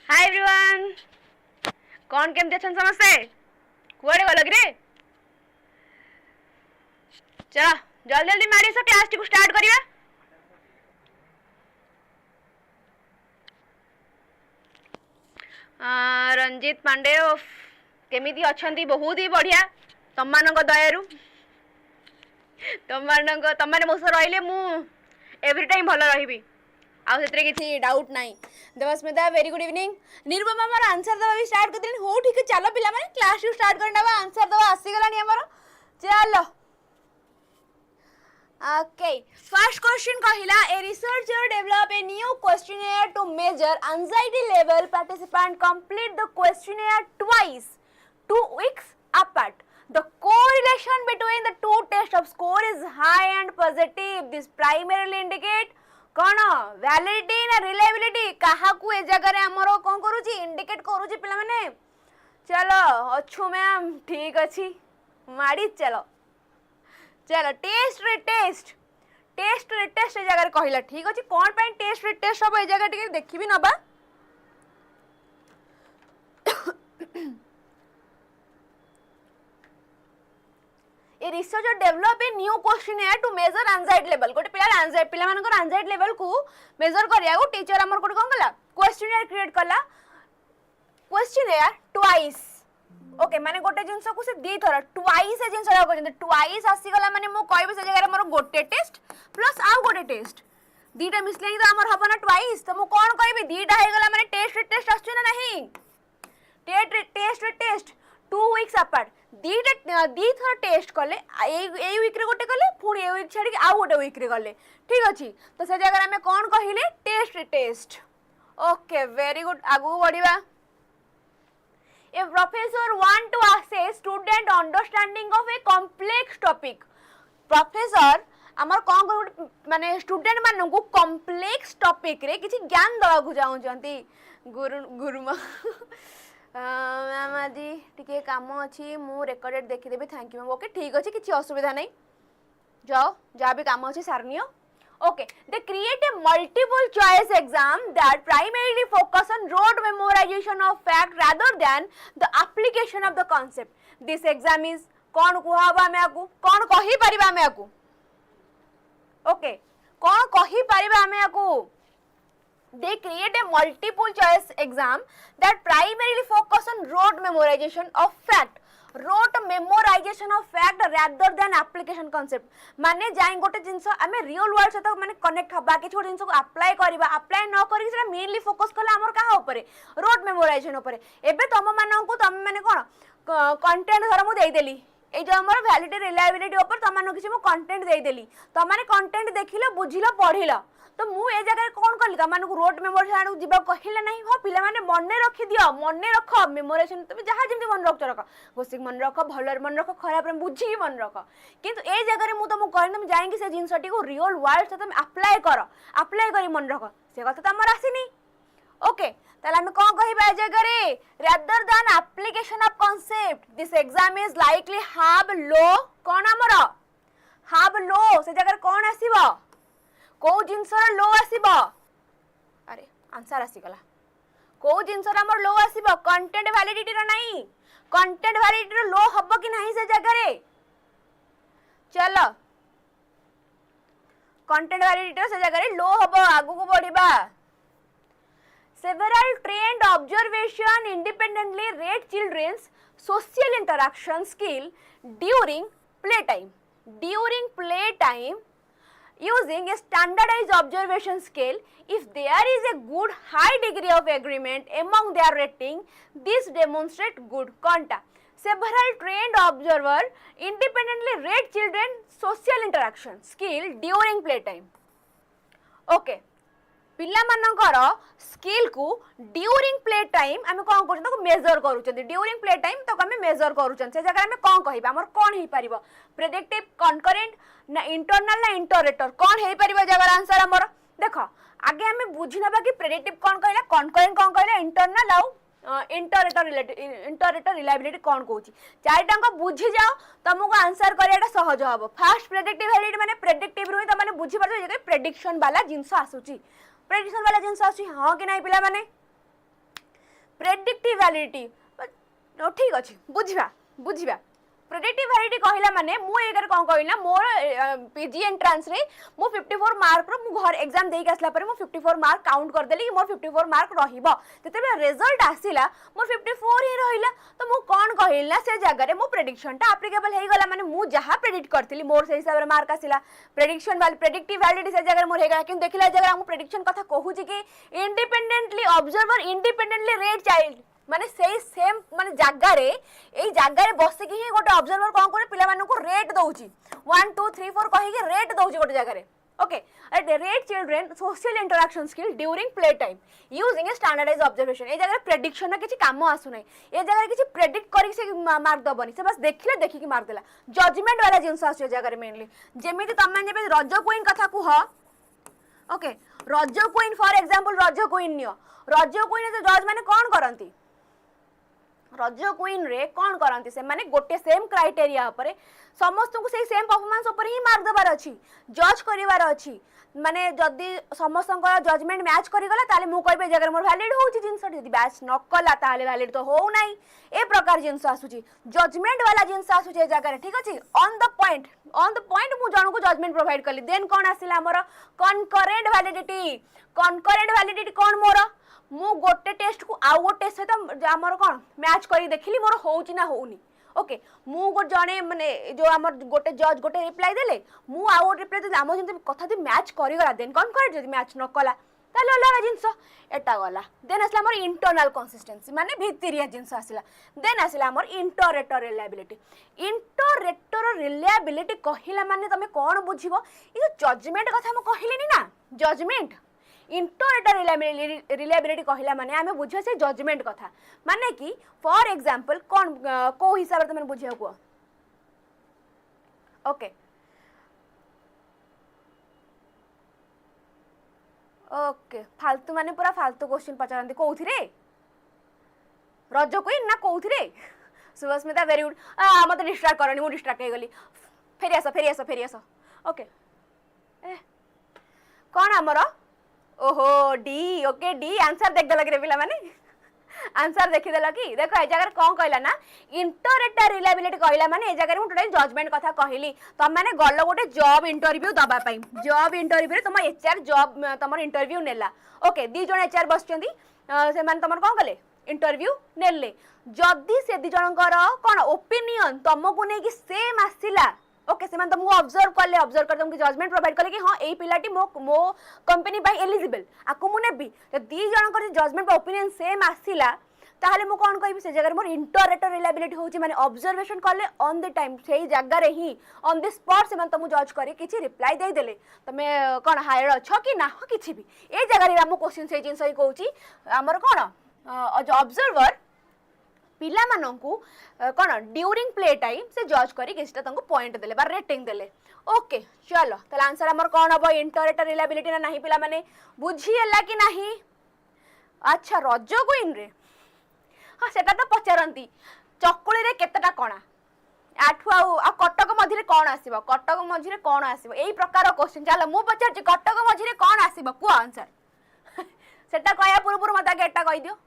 Hi everyone, कौन केमती अच्छा समस्ते कुआड़े गल कि चलो जल्दी जल्दी मारी सब क्लास टी को स्टार्ट करिया। रंजीत पांडे केमिति अछंती बहुत ही बढ़िया तम दयारु तम मो रही मु एवरी टाइम भल रही आउे किसी डाउट नहीं। Devasmita very good evening. निर्भमा मोर आंसर दवा भी स्टार्ट कर हो ठीक है। चलो पिला माने क्लास टू स्टार्ट करना आंसर दवा आसीगलानी हमर। चलो ओके फर्स्ट क्वेश्चन कहिला a researcher develop a new questionnaire to measure anxiety level participant complete the questionnaire twice 2 weeks apart. The correlation between the two tests of score is high and positive. This primarily indicate कौन validity ना reliability कहा को ए जगह रे हमरो कोन करूची indicate करूची पिला माने। चलो अच्छु मैम ठीक अछि माडी चलो चलो टेस्ट ए जगह रे कहिला ठीक अछि। कोन पय टेस्ट सब ए जगह टिके देखिबी नबा। A researcher develop a new questionnaire to measure anxiety level. गोटे पिला मानकर एंजाइटी लेवल को मेजर करिया को टीचर हमर कोटे कोन कला क्वेश्चनेयर क्रिएट कला। क्वेश्चनेयर ट्वाइस ओके माने गोटे जिंस को से दी थरा ट्वाइस ए जिंस रा को ट्वाइस आसी गला माने मो कहबे से जगह मोर गोटे टेस्ट प्लस आ गोटे टेस्ट दीटा मिसले तो हमर हबना ट्वाइस। तो मो कोन कहबे दीटा हे गला माने टेस्ट आछे ना नहीं टेस्ट 2 weeks apart दी थर टेस्ट कले ए वीक रे गोटे कले पुणी ए वीक छाड़ी आ गोटे वीक रे गले ठीक अछि। तो से जगह हमें कोन कहिले टेस्ट ओके वेरी गुड आगु बढ़िबा। A professor want to assess student understanding of a complex topic. Professor हमर कोन माने स्टूडेंट मानन को कॉम्प्लेक्स टॉपिक रे किछि ज्ञान दवा को जाउ जंती गुरुमा मैम आज टिके काम अच्छी मु रेकर्डेड देखीदेवी थैंक यू मैम ओके ठीक अच्छे किसी असुविधा नहीं जाओ जहाँ भी काम अच्छे Sarni okay they create a multiple choice exam that primarily focus on road memorisation of fact rather than the application of the concept. This exam is कौन कहबा हमें आकू कौन कहि परिबा हमें आकू ओके कौन कहि परिबा हमें आकू। They create a multiple choice exam that primarily focus on rote memorization of fact rather than application concept। माने जाई गोटे जिंस आमे रियल वर्ल्ड सहित माने कनेक्ट हबा कि छोटे जिंस को अप्लाई करबा अप्लाई न करी सेटा मेनली फोकस कला हमर काहा ऊपर रोट मेमोराइजेशन ऊपर। एबे तम मानन को तम माने कोन कंटेंट धर मु देई देली ए जो हमर वैलिडिटी रिलायबिलिटी ऊपर तम मानन किछि मु कंटेंट देई देली तम माने कंटेंट देखिलो बुझिलो पढिलो। तो मु ए जगह कौन कली तुम मानक रोट मेमोराइजेशन जीवा कहले नहीं हाँ पिला माने मने रखी दियो मने रख मेमोराइजेशन तुम जहाँ जमी मन रख घोषिक मन रख भल मन रख खराब बुझी मन रख किंतु ए जगह मुझे तुमको कहनी तुम जाइए से जिनटी को रियल वर्ल्ड से तुम अप्लाई कर मन रख से कथा तो आमर आसनी ओके ताले हम कौन कहबा ए जगह रे rather than application of concept this exam is likely have low कौन आमर हैव लो से जगह कौन आसीबो को जिनसर लो आसीबो अरे आंसर आसीगला को जिनसर हमर लो आसीबो कंटेंट वैलिडिटी रो नहीं कंटेंट वैलिडिटी रो लो हबो कि नहीं से जगह रे। चलो कंटेंट वैलिडिटी से जगह रे लो हबो आगु को बढ़िबा। several trained observation independently rate children's social interaction skill during playtime using a standardized observation scale. If there is a good high degree of agreement among their rating, this demonstrates good contact. Several trained observers independently rate children's social interaction skill during playtime. Okay. पिला मानकर skill को during play time आम कौन कर major करूँ during play time तो आम major करूँ से जगह आम कौन कह आम कौन हो पार प्रेडिक्टिव कनकरेंट ना इंटरनल ना इंटरेटर कौन हो पार जगह आंसर आमर देख आगे आम बुझी ना कि प्रेडिक्टिव कौन कहला कनकरेंट कौन कहला इंटरनल आउ इंटरेटर रिलायबिलिटी कौन कहूँ चारिटा बुझी जाओ तुमको आंसर कराटा सहज हम। फास्ट प्रेडिक्टिव वैलिडिटी माने प्रेडिक्टिव रु तुम बुझी पार प्रेडिक्शन वाला जिनस आसूची प्रेडिक्शन वाला जिनस आसूची हाँ कि नहीं पिला माने प्रेडिक्टिव वैलिडिटी ठीक अच्छे बुझा बुझा प्रेडिक्टिव वैलिडिटी कहला माने मु एकर कोन कहला मोर पीजी एंट्रेंस रे मु 54 मार्क रो मु घर एग्जाम देई आसला पर मु 54 मार्क काउंट कर देली कि मोर 54 मार्क रहिबो जते रिजल्ट आसिला मोर 54 ही रहिला तो मु कोन कहला से जगह रे मु प्रेडिक्शन ता एप्लीकेबल हे गला माने मु जहा प्रेडिक्ट करथिली मोर से हिसाब रे मार्क आसिला प्रेडिक्शन वाली प्रेडिक्टिव वैलिडिटी से जगह मोर हे गला कि देखिला जगह मु प्रेडिक्शन कथा कहू छी कि independently observer independently rate child माने सेही सेम माने जागा रे एई जागा रे बसे कि गोटे ऑब्जर्वर कोन करे पिला मानन को रेट दउची 1 2 3 4 कहि के रेट दउची गोटे जागा रे okay rate children social interaction skill during play time using a standardized observation ए जागा रे प्रेडिक्शन ना किछि काम आसु नै ए जागा रे किछि प्रेडिक्ट करि से मार्क दबनी से बस देखिले देखि कि मार्क देला जजमेंट वाला जिंस आसु जागा रे मेनली जेमिति तमे जेबे रज क्वीन कथा कुह ओके रज क्वीन फॉर एग्जांपल रज क्वीन नियो रज क्वीन से जज माने कोन करंती रज क्वीन रे कौन करंती से माने गोटे सेम क्राइटेरिया ऊपर समस्त को सेम परफॉर्मेंस ऊपर ही मार्क देबार अछि जज करिवार अछि माने जदी समस्त को जजमेंट मैच करि गला ताले मु कहबे जगर मोर वैलिड होउची जिंस जदी मैच न कला ताले वैलिड तो हो नाही ए प्रकार जिंस आसुची जजमेंट वाला जिंस आसुची जगर ठीक अछि ऑन द पॉइंट मु जण को जजमेंट प्रोवाइड करली देन कोन आसिला हमर कनकरेंट वैलिडिटी कोन मोर मु गोटे टेस्ट को आउ गोटे सहित आमर कौन मैच करी देखिली मोर होउची ना होउनी ओके मु गो जणे माने जो आमर गोटे जज गोटे रिप्लाई देले मु आउ गोटे रिप्लाई देले आमो जंती कथा दि मैच करी गला देन कोन करे जदी मैच न कला ताले अलग जिंस एटा गला देन आसला हमर इंटरनल कंसिस्टेंसी माने भितरिया जिंस आसला देन आसला हमर इंटरेटर रिलायबिलिटी कहिला माने तमे कोन बुझिबो ई जो जजमेंट कथा म कहिलेनी ना जजमेंट इंटरेटर रिलायबिलिटी कहला माने आमे बुझे से जजमेंट कथा माने कि फॉर एग्जांपल कोन को हिसाब रे तमे बुझिया को ओके ओके फालतू माने पूरा फालतू क्वेश्चन पचारंती कोउथि रे रज क्वीन ना कोउथि रे सुभस्मिता वेरी गुड मते डिस्ट्रैक्ट करनी मु डिस्ट्रैक्ट हे गली फेरी आसो ओके कोन हमरो ओहो डी ओके डी आंसर देख देलक रे पिला माने आंसर देखि देल कि देखो ए जगह कोन कहला ना इंटरेटर रिलायबिलिटी कहला माने ए जगह मु टोटल जजमेंट कथा कहली तम माने गल्लो गोटे जॉब इंटरव्यू दबा पई जॉब इंटरव्यू रे तुम एचआर जॉब तमर इंटरव्यू नेला ओके दी जण एचआर बसचंदी से माने तमर कोन कले इंटरव्यू नेले जदी से दी जनकर कोन ओपिनियन तुमको नै कि सेम आसिला ओके से तुमको ऑब्जर्व कर तुमको जजमेंट प्रोवाइड कले कि हां एई पिलाटी मो कंपनी बाय एलिजिबल आकु मु नेबी तो दी जनकर जजमेंट ओपिनियन सेम आसिला ताहले मु कोन कहबी से जगह मोर इंटरेटर रिलायबिलिटी होची माने ऑब्जर्वेशन कले ऑन द टाइम सेही जगह रे ही ऑन द स्पॉट से तुम जज करे किछि रिप्लाई दे देले तमे कोन हायर अछ कि ना किछि भी ए जगह रे हम क्वेश्चन से जिंस ही कहूची हमर कोन ऑब्जर्वर पिला माननकु कोन ड्यूरिंग प्ले टाइम से जज करी किछटा तंको पॉइंट देले बा रेटिंग देले ओके चलो तले आंसर हमर कोन हबो इंटरेटर रिलायबिलिटी ना नाही पिला माने बुझी हला कि नाही अच्छा रज क्वीन रे हां सेटा तो पचारंती चकुली रे केतेटा कोणा आठु आ कटक मझी रे कोन आसीबो कटक मझी रे कोन आसीबो एई प्रकार क्वेश्चन चलो मु पचार कटक मझी रे कोन आसीबो को आंसर सेटा कहया पूर्व मता गेटा कहि दियो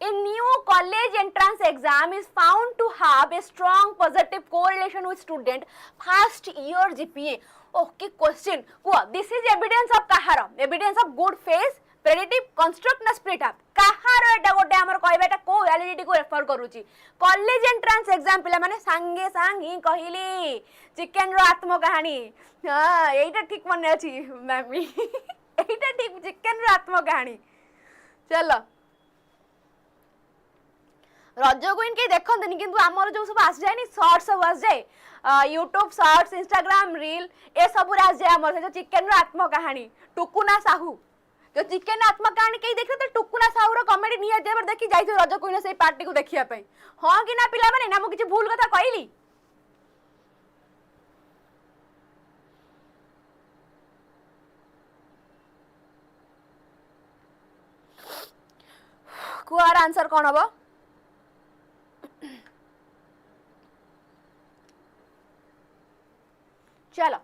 A new college entrance exam is found to have a strong positive correlation with student first year GPA. Okay, question. This is evidence of kahar? Evidence of good faith, predictive, construct na split up. kahar eta gote amar कहबे eta को validity को refer करूची college entrance exam पिला माने संगे संग ही कहिली chicken रो आत्म कहानी हां एटा ठीक मने अछि मैमी एटा ठीक चिकन रो आत्म कहानी चलो रज क्वीन के देखंतनी किंतु हमर जो सब आस जाय नि शॉर्ट्स सब आस जाय यूट्यूब शॉर्ट्स इंस्टाग्राम रील ए सब आस जाय हमर जो चिकन रो आत्म कहानी टुकुना साहू जो चिकन आत्म कहानी के देखले तो टुकुना साहू रो कॉमेडी निया देबर देखि जाय रज क्वीन से पार्टी को देखिया पई हां कि ना पिला माने ना मु किछ भूल कथा कहली कुआर आंसर कोन हबो चलो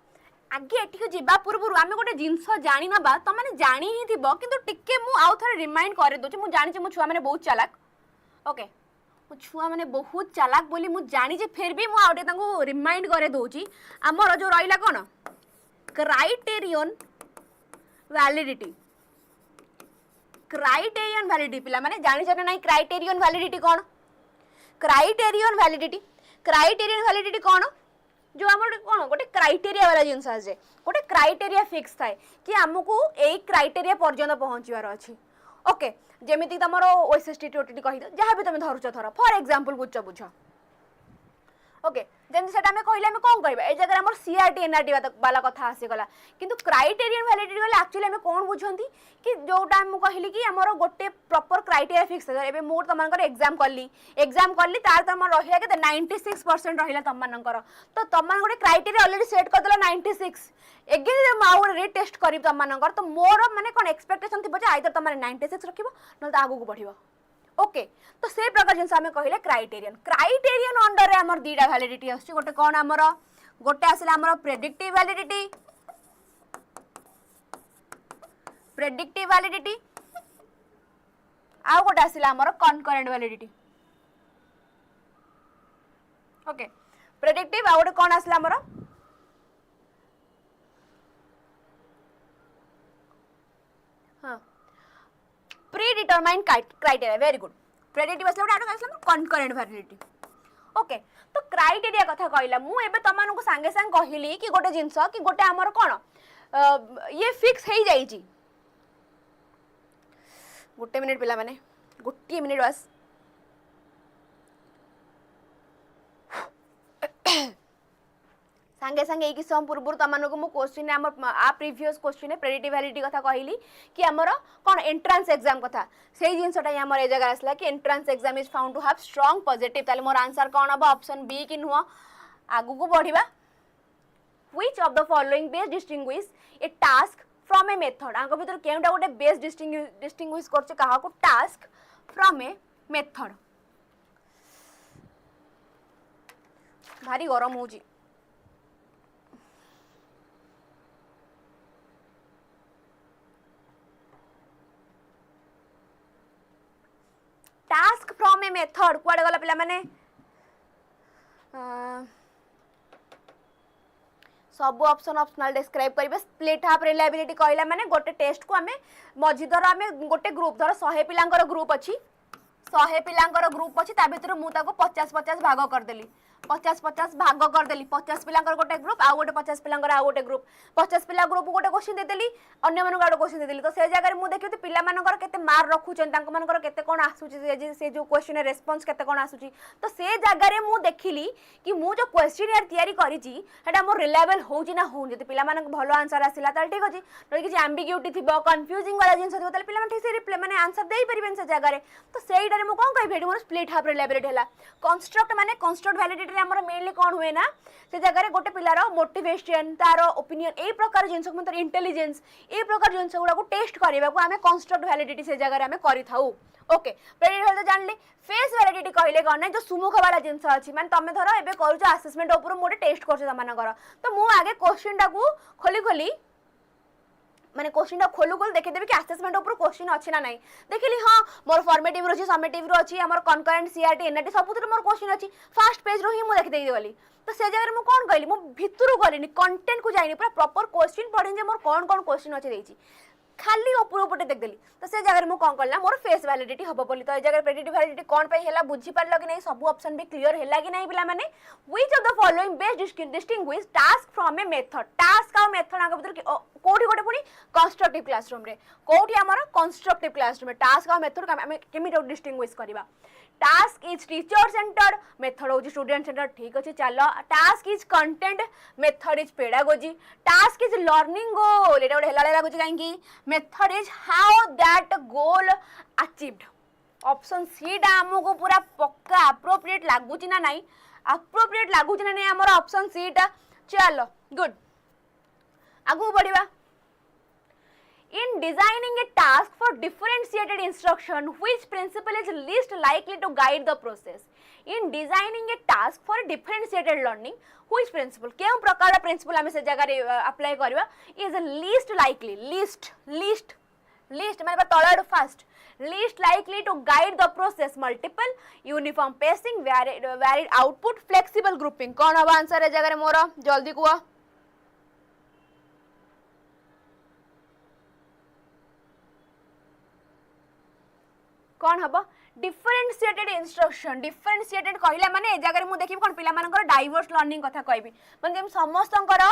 आगे एटिक जीवा पूर्व आम गोटे जिनस जानी नबा तो मैंने जानी ही थिबो किंतु टिके मु आउ थरे रिमाइंड करे दोची मु जानी मु छुआ माने बहुत चालाक ओके मु छुआ माने बहुत चालाक बोली मु जानी जे फिर भी मु आउटे तांको रिमाइंड करे दोची हमर जो रहिला कोन क्राइटेरियन वैलिडिटी क्राइटेरियन वैलिडिटी पिला माने जानी छने नाही क्राइटेरियन वैलिडिटी कोन क्राइटेरियन वैलिडिटी कोन जो आम कौन गोटे क्राइटेरिया वाला जिनस आसे गोटे क्राइटेरिया फिक्स थाए कि आमको यही क्राइटेरिया पर्यंत पहुँचार अच्छी ओके जमीती तुम ओएसएसटी टीओटी कही जहाँ भी तुम धरुच थर फॉर एग्जांपल बुझ बुझ ओके जमी से कहले कौन कह ए जगह आम सीआरटी एनआरटी वाला कथा आसीगला किंतु क्राइटेरियन वैलिडिटी वाले एक्चुअली आम कौन बुझती कि जोटा मुझे कहली कि आमर गोटे प्रॉपर क्राइटेरिया फिक्स है मोर तुम एग्जाम कली तार तुम रहा के 96% रहा तुम तो तुम गोटे क्राइटेरिया ऑलरेडी सेट करदेल 96 एगेन मुझे रिटेस्ट करी तुम तो मोर माने कौन एक्सपेक्टेशन थी आइदर तुम 96 रख ना आगू बढ़ ओके तो से प्रकार जिनस आम कहले क्राइटेरियन अंडर रे हमर दीटा वैलिडिटी आछि गोटे कोन हमर गोटे आसिला हमर प्रेडिक्टिव वैलिडिटी आ गोटे आसिला हमर कनकरेंट वैलिडिटी ओके प्रेडिक्टिव आ गोटे कोन आसिला हमर हां predetermined criteria very good predictive आसला गोटे आडो आसला कनकरेंट वैलिडिटी ओके तो क्राइटेरिया कथा कहला मु एबे तमानकु संगे संग कहिली कि गोटे जिंस कि गोटे हमर कोन ये फिक्स हेई जाई छी गोटे मिनिट पिला माने गोटे मिनिट बस संगे संगे एक सम पूर्व तुमको मु क्वेश्चन आ प्रीवियस क्वेश्चन प्रेडिक्टिव वैलिडिटी कथा कहली कि हमर कोन एंट्रेंस एग्जाम कथा सेही जिंसटा हमर ए जगह आसला कि entrance exam is found to have strong positive ताले मोर आंसर कोन अब ऑप्शन बी कि नुह आगु को बढ़िबा which of the following best distinguish a task from a method आंको भीतर केउटा गोटे बेस्ट डिस्टिंग्विश करछ कहा को टास्क फ्रॉम ए मेथड भारी गरम होजी टास्क फ्रॉम ए मेथड कुआडे गला पिला माने सब ऑप्शन ऑप्शनल डिस्क्राइब करिवे स्प्लिट हाफ रिलायबिलिटी कहला माने गोटे टेस्ट को हमें मझी धर हमें गोटे ग्रुप धर 100 पिलांकर ग्रुप अछि 100 पिलांकर ग्रुप अछि ता भीतर मु ताको 50-50 भाग कर देली 50-50 भाग कर देली 50 पिलांकर गोटे ग्रुप आ गोटे 50 पिलांकर आ गोटे ग्रुप 50 पिला ग्रुप गोटे क्वेश्चन दे देली अन्य मानक गोटे क्वेश्चन दे देली तो से जगह रे मु देखि पिला मानकर केते मार्क रखुचन तांको मानकर केते कोन आसुची से जो क्वेश्चन रेस्पॉन्स केते कोन आसुची तो से जगह रे मु देखिली कि मु जो क्वेश्चन यार तयारी करिची हेटा मोर रिलायबल होउची ना होउनी जति पिला मानक भलो आंसर आसिला ताल ठीक अछि तो कि एम्बिग्यूटी थिबो कंफ्यूजिंग वाला जिंस थिबो ताल पिला मन ठीक से रिप्लाई माने आंसर देई परिबेन से जगह रे तो सेइडा रे मु कोन कहि मोर स्प्लिट हाफ रिलायबिलिटी हला कंस्ट्रक्ट माने कंस्ट्रक्ट वैलिडिटी रे हमर मेनली कोन हुए ना से जगह रे गोटे पिलार मोटिवेशन तार ओपिनियन ए प्रकार जिंस को मतलब इंटेलिजेंस ए प्रकार जिंस गुडा को टेस्ट करबा को हमें कंस्ट्रक्ट वैलिडिटी से जगह रे हमें करि थाउ ओके प्रेडिक्ट तो जानले फेस वैलिडिटी कहले कोन जो सुमुख वाला जिंस अछि माने तमे धरो एबे करूछ असेसमेंट ऊपर मोटे टेस्ट करछ तमानकर तो मु आगे क्वेश्चन टा को खोली माने क्वेश्चन टा खोलू देखि देबे कि असेसमेंट ऊपर क्वेश्चन अछि ना नाही देखिली हां मोर फॉर्मेटिव रो अछि समेटिव रो अछि हमर कनकरेंट सीआरटी एनआरटी सबुतर मोर क्वेश्चन अछि फर्स्ट पेज रो ही मु देखि देई गली तो से जगह मु कोन कहली मु भितरु गलिनी कंटेंट को जाइनी पूरा प्रॉपर क्वेश्चन पढिन जे मोर कोन कोन क्वेश्चन अछि देछि खाली ऊपर ऊपर देख देली तो से जगह मु कोन करला मोर फेस वैलिडिटी हबो बोली तो ए जगह प्रेडिक्टिव वैलिडिटी कोन पे हैला बुझी पारलो कि नहीं सब ऑप्शन भी क्लियर हैला कि नहीं पिला माने which of the following best distinguish task from a method task आ मेथड आगे भीतर कोठी गोटे पुनी कंस्ट्रक्टिव क्लासरूम रे कोठी हमर कंस्ट्रक्टिव क्लासरूम रे टास्क आ मेथड हम केमिट डिस्टिंग्विश करबा task is teacher centred method हो स्टूडेंट सेंटर्ड ठीक अछि चलो task is content method is pedagogy task is learning goal एटा हेला लागु काई कि method is how that goal achieved option c डा हमको पूरा पक्का एप्रोप्रिएट लागुची ना नहीं एप्रोप्रिएट लागुची ना नहीं हमर ऑप्शन सी डा चलो गुड आगु बढ़िबा In designing a task for differentiated instruction, which principle is least likely to guide the process? In designing a task for differentiated learning which principle केउ प्रकार प्रिंसिपल आम से जगह अप्लाई करबा इज लीस्ट लाइकली लीस्ट माने तळाडू fast least likely to guide the process multiple uniform pacing varied output flexible grouping कौन हवा answer है जगह मोर जल्दी कुआ कौन हबो डिफरेंशिएटेड इंस्ट्रक्शन डिफरेंशिएटेड कहला माने ए जगह मु देखि कोन पिला मानकर डाइवर्स लर्निंग कथा कहबी माने समस्तंकर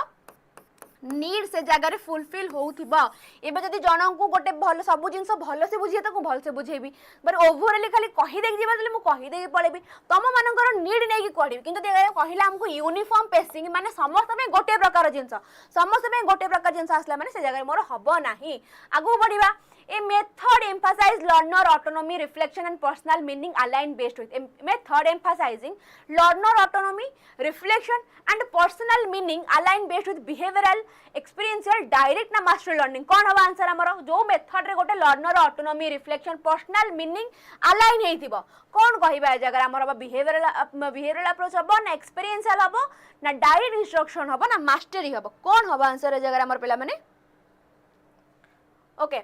नीड से जगह फुलफिल होउथिबा एबे जदी जन को गोटे भल सब जिंस भल से बुझिए तो भल से बुझेबी बट ओवरऑल खाली कहि देख जीवा तले मु कहि देई पड़ेबी तम मानकर नीड नै कि करबी किंतु कहला हमको यूनिफॉर्म पेसिंग माने समस्त में गोटे प्रकार जिंस समस्त में गोटे प्रकार जिंस आसला माने से जगह मोर हबो नाही आगु बढ़िबा A method emphasizes learner autonomy, reflection and personal meaning aligned based with. A method emphasizing learner autonomy, reflection and personal meaning aligned based with behavioral, experiential, direct na mastery learning. कौन हवा आंसर हमरो जो method रे गोटे learner autonomy, reflection, personal meaning align हेइथिबो कौन कहिबा जगह हमरो behavioral approach हबो ना experiential हबो ना direct instruction हबो ना mastery हबो कौन हवा आंसर जगह हमर पेला माने ओके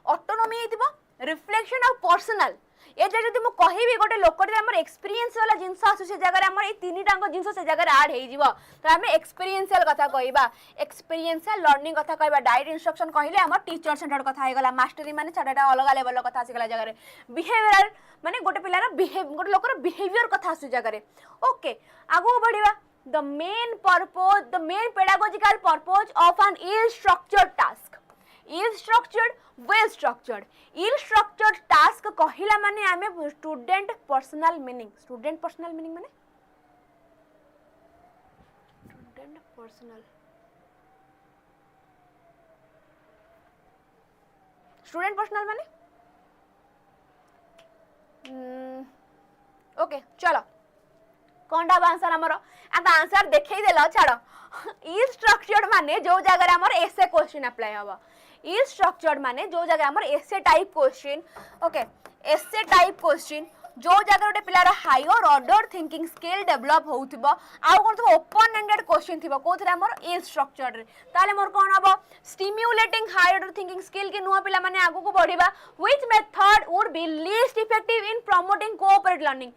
ऑटोनॉमी हेतिबो रिफ्लेक्शन और पर्सनल ए जदी मु कहिबी गोटे लोकटे हमर एक्सपीरियंस वाला जिंस आसु से जगह हमर ए तीन टांग जिंस से जगह ऐड हे जिवो तो हम एक्सपीरियंशियल कथा कहबा एक्सपीरियंशियल लर्निंग कथा कहबा डायरेक्ट इंस्ट्रक्शन कहिले हमर टीचर सेंटर्ड कथा हे गला मास्टरी माने छडाटा अलग लेवल कथा आसी गला जगह रे बिहेवियरल माने गोटे पिलार गोटे लोकर बिहेवियर कथा आसु जगह रे ओके आगु बढ़िबा the main pedagogical purpose of an ill structured task ill structured well structured ill structured task कहिला माने आमे स्टूडेंट पर्सनल मीनिंग माने स्टूडेंट पर्सनल माने ओके चलो कोनटा आंसर हमरो आ आंसर देखै देलो छाड़ो इल स्ट्रक्चर्ड माने जो जगह हमर एसे क्वेश्चन अप्लाई हवा इल स्ट्रक्चर्ड माने जो जगह हमर essay type question okay essay type question जो जगह गोटे पिलार higher order thinking skill develop होउथिबो आ कोन तो ओपन एंडेड क्वेश्चन थिबो कोथरे हमर इल स्ट्रक्चर्ड रे ताले मोर कोन हबो stimulating higher order thinking skill के नुवा पिला माने आगु को बढ़िबा which method would be least effective in promoting cooperative learning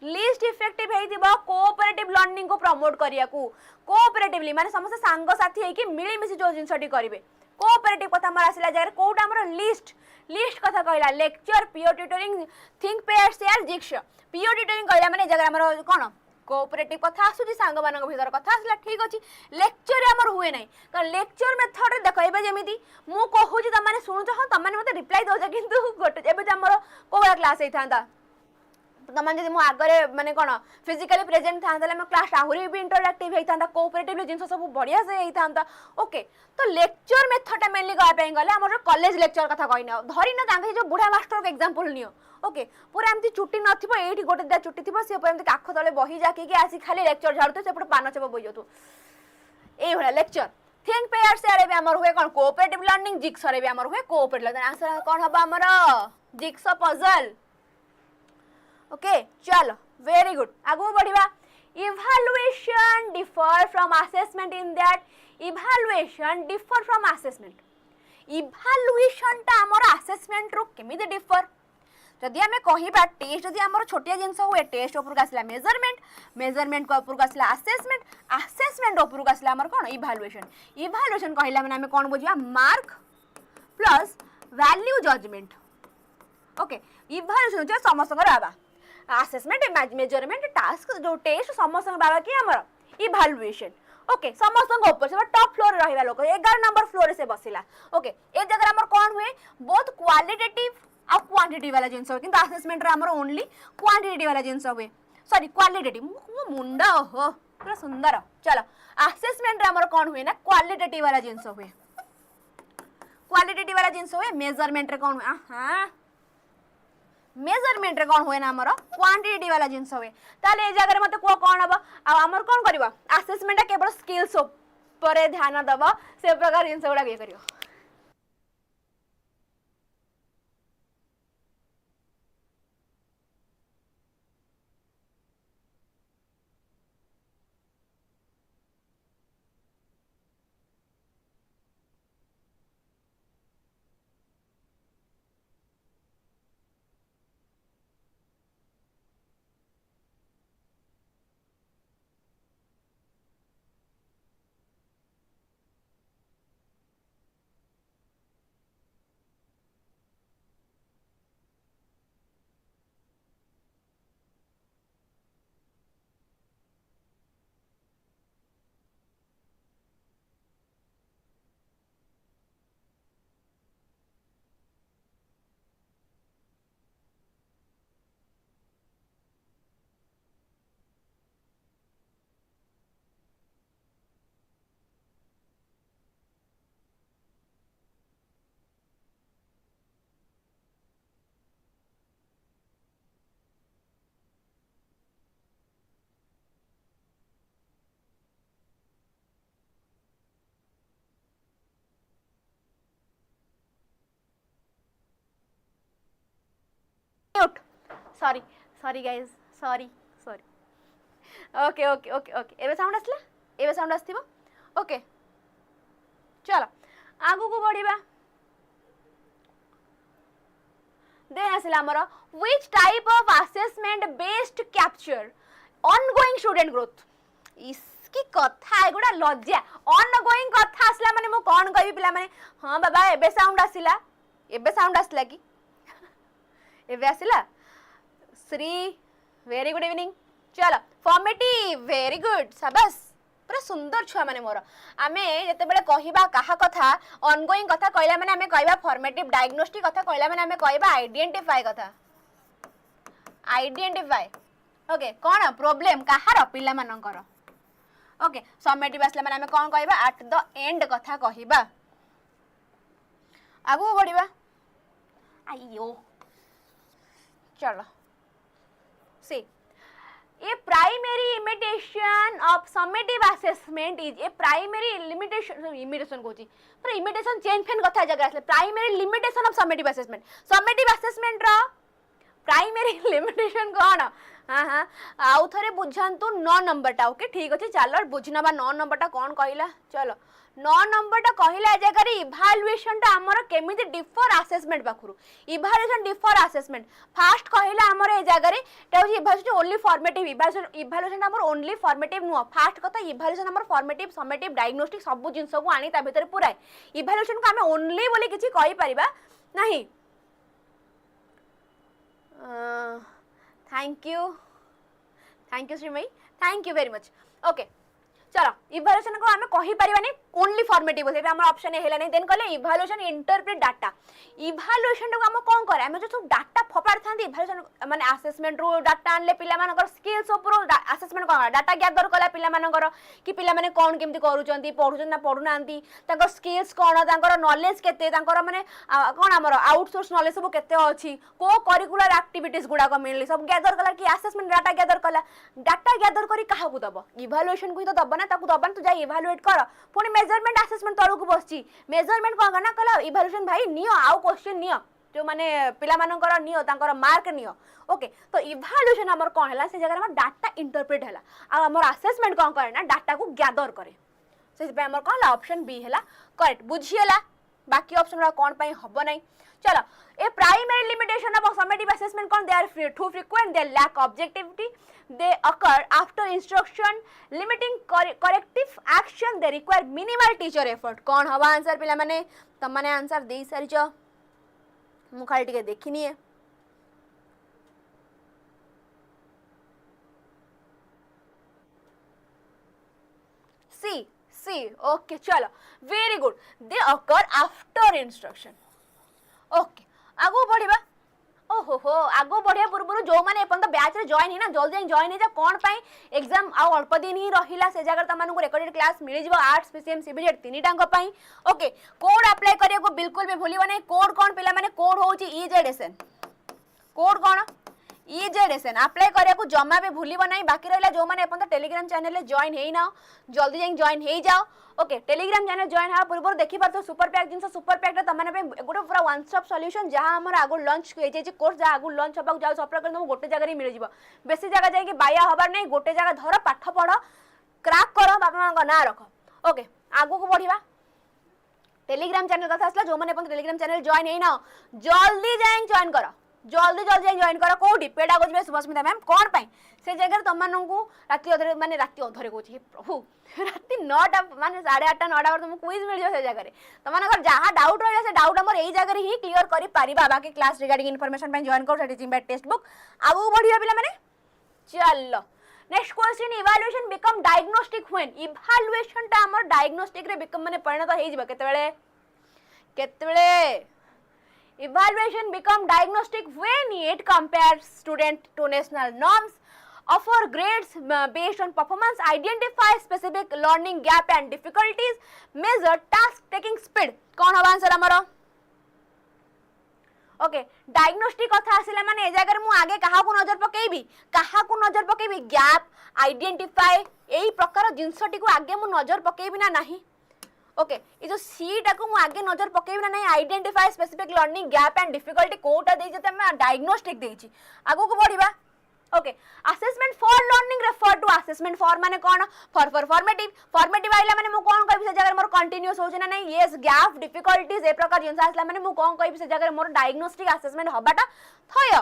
least effective हेइथिबो कोऑपरेटिव लर्निंग को प्रमोट करिया को कोऑपरेटिवली माने समस्त सांग साथी है कि मिली मिसी जो जिंसटी करिवे कोऑपरेटिव कथा हमर आसिला जाय कोटा हमर लिस्ट कथा कहला lecture peer tutoring think pair share jigsaw peer tutoring कहला माने जगह हमर कोन कोऑपरेटिव कथा आसुची सांग मानक भीतर कथा आसिला ठीक अछि लेक्चर हमर हुए नै कारण लेक्चर मेथड देखैबे जेमिति मु कहूची त माने सुनु छ त माने मते रिप्लाई दो किंतु गोटे एबे हमर कोबा क्लास हे थांदा तमन जदि मु आगरे माने कोन फिजिकली प्रेजेंट था हम क्लास आहुरी भी इंटरएक्टिव हेता कोऑपरेटिव जिंस सब बढ़िया से हेता ओके तो लेक्चर मेथड मेनली कह पे गले हमर कॉलेज लेक्चर कथा कहिना धरि न तांगे जो बुढ़ा मास्टर के एग्जांपल नियो ओके पूरा एमती छुट्टी नथिबो एठी गोटे दा छुट्टी थिबो से एमती काख तले बही जाके कि आसी खाली लेक्चर झाड़तो से पान चब बई जतो ए भला लेक्चर थिंक पेयर शेयर भी हमर हुए कोन कोऑपरेटिव लर्निंग जिक्स रे भी हमर हुए कोऑपरेटिव लर्निंग आंसर कोन हबा हमर जिक्स पजल ओके चलो वेरी गुड आगु बढ़िबा evaluation differ from assessment in that evaluation differ from assessment evaluation ता हमर असेसमेंट रो केमिदे डिफर जदि हमें कहिबा टेस्ट जदि हमर छोटिया जिंस हुए टेस्ट ऊपर आसला मेजरमेंट को ऊपर आसला असेसमेंट ऊपर आसला हमर कोन इवैल्यूएशन कहला माने हमें कोन बुझिया mark plus value judgement okay evaluation जो समस्त बाबा असेसमेंट मेजरमेंट टास्क जो टेस्ट समस्त बाबा की हमर इवैल्यूएशन ओके समस्त ऊपर से टॉप फ्लोर रहिबा लोक 11 नंबर फ्लोर से बसिला ओके ए जगह हमर कोन हुए बहुत क्वालिटेटिव आ क्वांटिटी वाला जिंस हो किंतु असेसमेंट रे हमर ओनली क्वांटिटी वाला जिंस हुए सॉरी क्वालिटेटिव मुंडा हो पूरा सुंदर चलो असेसमेंट रे हमर कोन हुए ना क्वालिटेटिव वाला जिंस हुए क्वालिटेटिव वाला जिंस हुए मेजरमेंट रे कोन हुए हां मेजरमेंट रे कोन हुए ना हमर क्वांटिटी वाला जिंस हुए ताले ए जगह रे मते को कोन हबा आ हमर कोन करबा असेसमेंट केवल स्किल्स पर ध्यान दबा से प्रकार जिंस गुडा के करियो sorry sorry guys sorry sorry okay okay okay okay एबे साउंड आसला एबे साउंड आस्थिबो ओके चलो आगु को बढ़िबा देन आसला हमर which type of assessment based capture ongoing student growth इसकी कथा एगुडा लज्जा ऑनगोइंग कथा आसला माने मो कोन कहबी पिला माने हां बाबा एबे साउंड आसला कि एबे आसला श्री वेरी गुड इवनिंग चलो फॉर्मेटिव वेरी गुड शाबाश पूरा सुंदर छुआ माने मोर आमे जते बेले कहिबा कहा कथा ऑनगोइंग कथा कहला माने आमे कहबा फॉर्मेटिव डायग्नोस्टिक कथा कहला माने आमे कहबा आइडेंटिफाई कथा आइडेंटिफाई ओके कोन प्रॉब्लम कहार पिला मानकर ओके समेटिव आसला माने आमे कोन कहबा एट द एंड कथा कहबा आगु बढ़िबा आइयो चलो सी A primary imitation of summative assessment is a primary imitation Kochi पर imitation change फैन कथा जगह आसले primary limitation of summative assessment row primary limitation कौन हाँ हाँ आउ थरे बुझान्तु 9 नंबर टा ओके ठीक अच्छे चलो बुझना बा 9 नंबर टा कौन कहला चलो 9 नंबर टा कहला जगह इभालुएशन टा हमर केमिति डिफर असेसमेंट पाखरु इभालुएशन डिफर असेसमेंट फास्ट कहला हमर ए जगह टा होची इभालुएशन ओनली फॉर्मेटिव इभालुएशन हमर ओनली फॉर्मेटिव नुआ फास्ट कथा इभालुएशन हमर फॉर्मेटिव समेटिव डायग्नोस्टिक सब जिंस को आनी ता भीतर पुराय इभालुएशन को हमें ओनली बोली किछि कहि परिबा नाही thank you Sreemayee thank you very much okay चलो इवैल्यूएशन को हमें कहि परिबानी ओनली फॉर्मेटिव होते हमर ऑप्शन हेला नहीं देन कहले इवैल्यूएशन इंटरप्रेट डाटा इवैल्यूएशन को हम कोन करे हम जो सब डाटा फपार थांती इवैल्यूएशन माने असेसमेंट रो डाटा आनले पिला मानकर स्किल्स ऊपर असेसमेंट कोन डाटा गैदर कला पिला मानकर कि पिला माने कोन केमति करूचंती पढुचन ना पढुनांती तांकर स्किल्स कोन तांकर नॉलेज केते तांकर माने कोन हमर आउटसोर्स नॉलेज सब केते अछि को करिकुलर एक्टिविटीज गुडा को मेनली सब गैदर कला कि असेसमेंट डाटा गैदर करी काहा को दबो इवैल्यूएशन को तो दबो ना ताकू दबन तू जा इवैल्यूएट कर पुनी मेजरमेंट असेसमेंट तळु को बसची मेजरमेंट को ना कला इवैल्यूएशन भाई नियो आउ क्वेश्चन नियो जो माने पिला मानकर नियो तांकर मार्क नियो ओके तो इवैल्यूएशन हमर कोन हला से जगह हमर डाटा इंटरप्रेट हला आ हमर असेसमेंट कोन करे ना डाटा को गैदर करे से पे हमर कोन ऑप्शन बी हला करेक्ट बुझियला बाकी ऑप्शन रा कोन पई हबो नै चलो a primary limitation of summative assessment कोन they are too frequent they lack objectivity they occur after instruction limiting corrective action they require minimal teacher effort कौन हवा आंसर पिला माने तम माने आंसर दे सारी छ मु खाली टिके देखिनी है सी ओके चलो very good they occur after instruction okay आगो बढ़िबा ओहो हो आगो बढ़िया पूर्व जो माने अपन तो बैच रे जॉइन ही ना जल्दी जॉइन हे जा कोन पई एग्जाम आ अल्प दिन ही रहिला से जगह तमन को रिकॉर्डेड क्लास मिल जिवो आर्ट्स पीसीएम सीबीजेड तीनी टांग पई ओके कोड अप्लाई करिया को बिल्कुल भी भूलिबो नै कोड कोन पिला माने कोड होची ईजेडएसएन कोड कोन ईजेडएसएन अप्लाई करिया को जमा भी भूलिबो नै बाकी रहला जो माने अपन तो टेलीग्राम चैनल रे जॉइन हेई ना जल्दी जाई जॉइन हेई जाओ ओके टेलीग्राम चैनल जॉइन हा पूर्व देखि पारतो सुपर पैक जिंस सुपर पैक रे तमने पे गोटे पूरा वन स्टॉप सॉल्यूशन जहां हमर आगु लॉन्च के जे कोर्स जहां आगु लॉन्च हबा जाउ सब प्रकार तुम गोटे जगह रे मिल जिवो बेसी जगह जाय कि बाया हबार नै गोटे जगह धर पाठ पढो क्रैक करो बापा मान को ना रखो ओके आगु को बढ़िबा टेलीग्राम चैनल कथा असला जो माने अपन टेलीग्राम चैनल जॉइन हेई ना जल्दी जाई जॉइन करो जल्दी जॉइन करो कोडी पेडागोजी में सुभास्मिता मैम कोन पई से जगह तमन को राती अधरे माने राती अधरे कोची प्रभु राती 9टा माने 8:30 9टा पर तुम क्विज मिल जाय से जगह रे तमन अगर जहां डाउट रहला से डाउट हमर एई जगह रे ही क्लियर करी पारिबा बाकी क्लास रिगार्डिंग इंफॉर्मेशन पे जॉइन करो टीचिंग बाय टेक्स्ट बुक आगु बढ़िया पिला माने चलो next question evaluation become diagnostic when evaluation ता हमर डायग्नोस्टिक रे बिकम माने परिणत हेई जिबा केतेबेले evaluation become diagnostic when it compares student to national norms offer grades based on performance identify specific learning gap and difficulties measure task taking speed कौन हवा answer हमरो okay diagnostic कथा आसिला माने ए जगह मु आगे कहा को नजर पकेबी गैप आइडेंटिफाई एई प्रकार जिंसटी को आगे मु नजर पकेबी ना नाही ओके ये जो सी टाको मु आगे नजर पकेबी ना नहीं identify specific learning gap and difficulty कोटा देई जते मैं डायग्नोस्टिक देइची आगो को बढ़िबा okay assessment for learning refer to assessment for माने कोन फॉर फॉर्मेटिव फॉर्मेटिव आइला माने मु कोन कहबी से जगह मोर कंटीन्यूअस होछ ना नहीं यस गैप डिफिकल्टीज ए प्रकार जिंस आसला माने मु कोन कहबी से जगह मोर डायग्नोस्टिक असेसमेंट हबाटा थय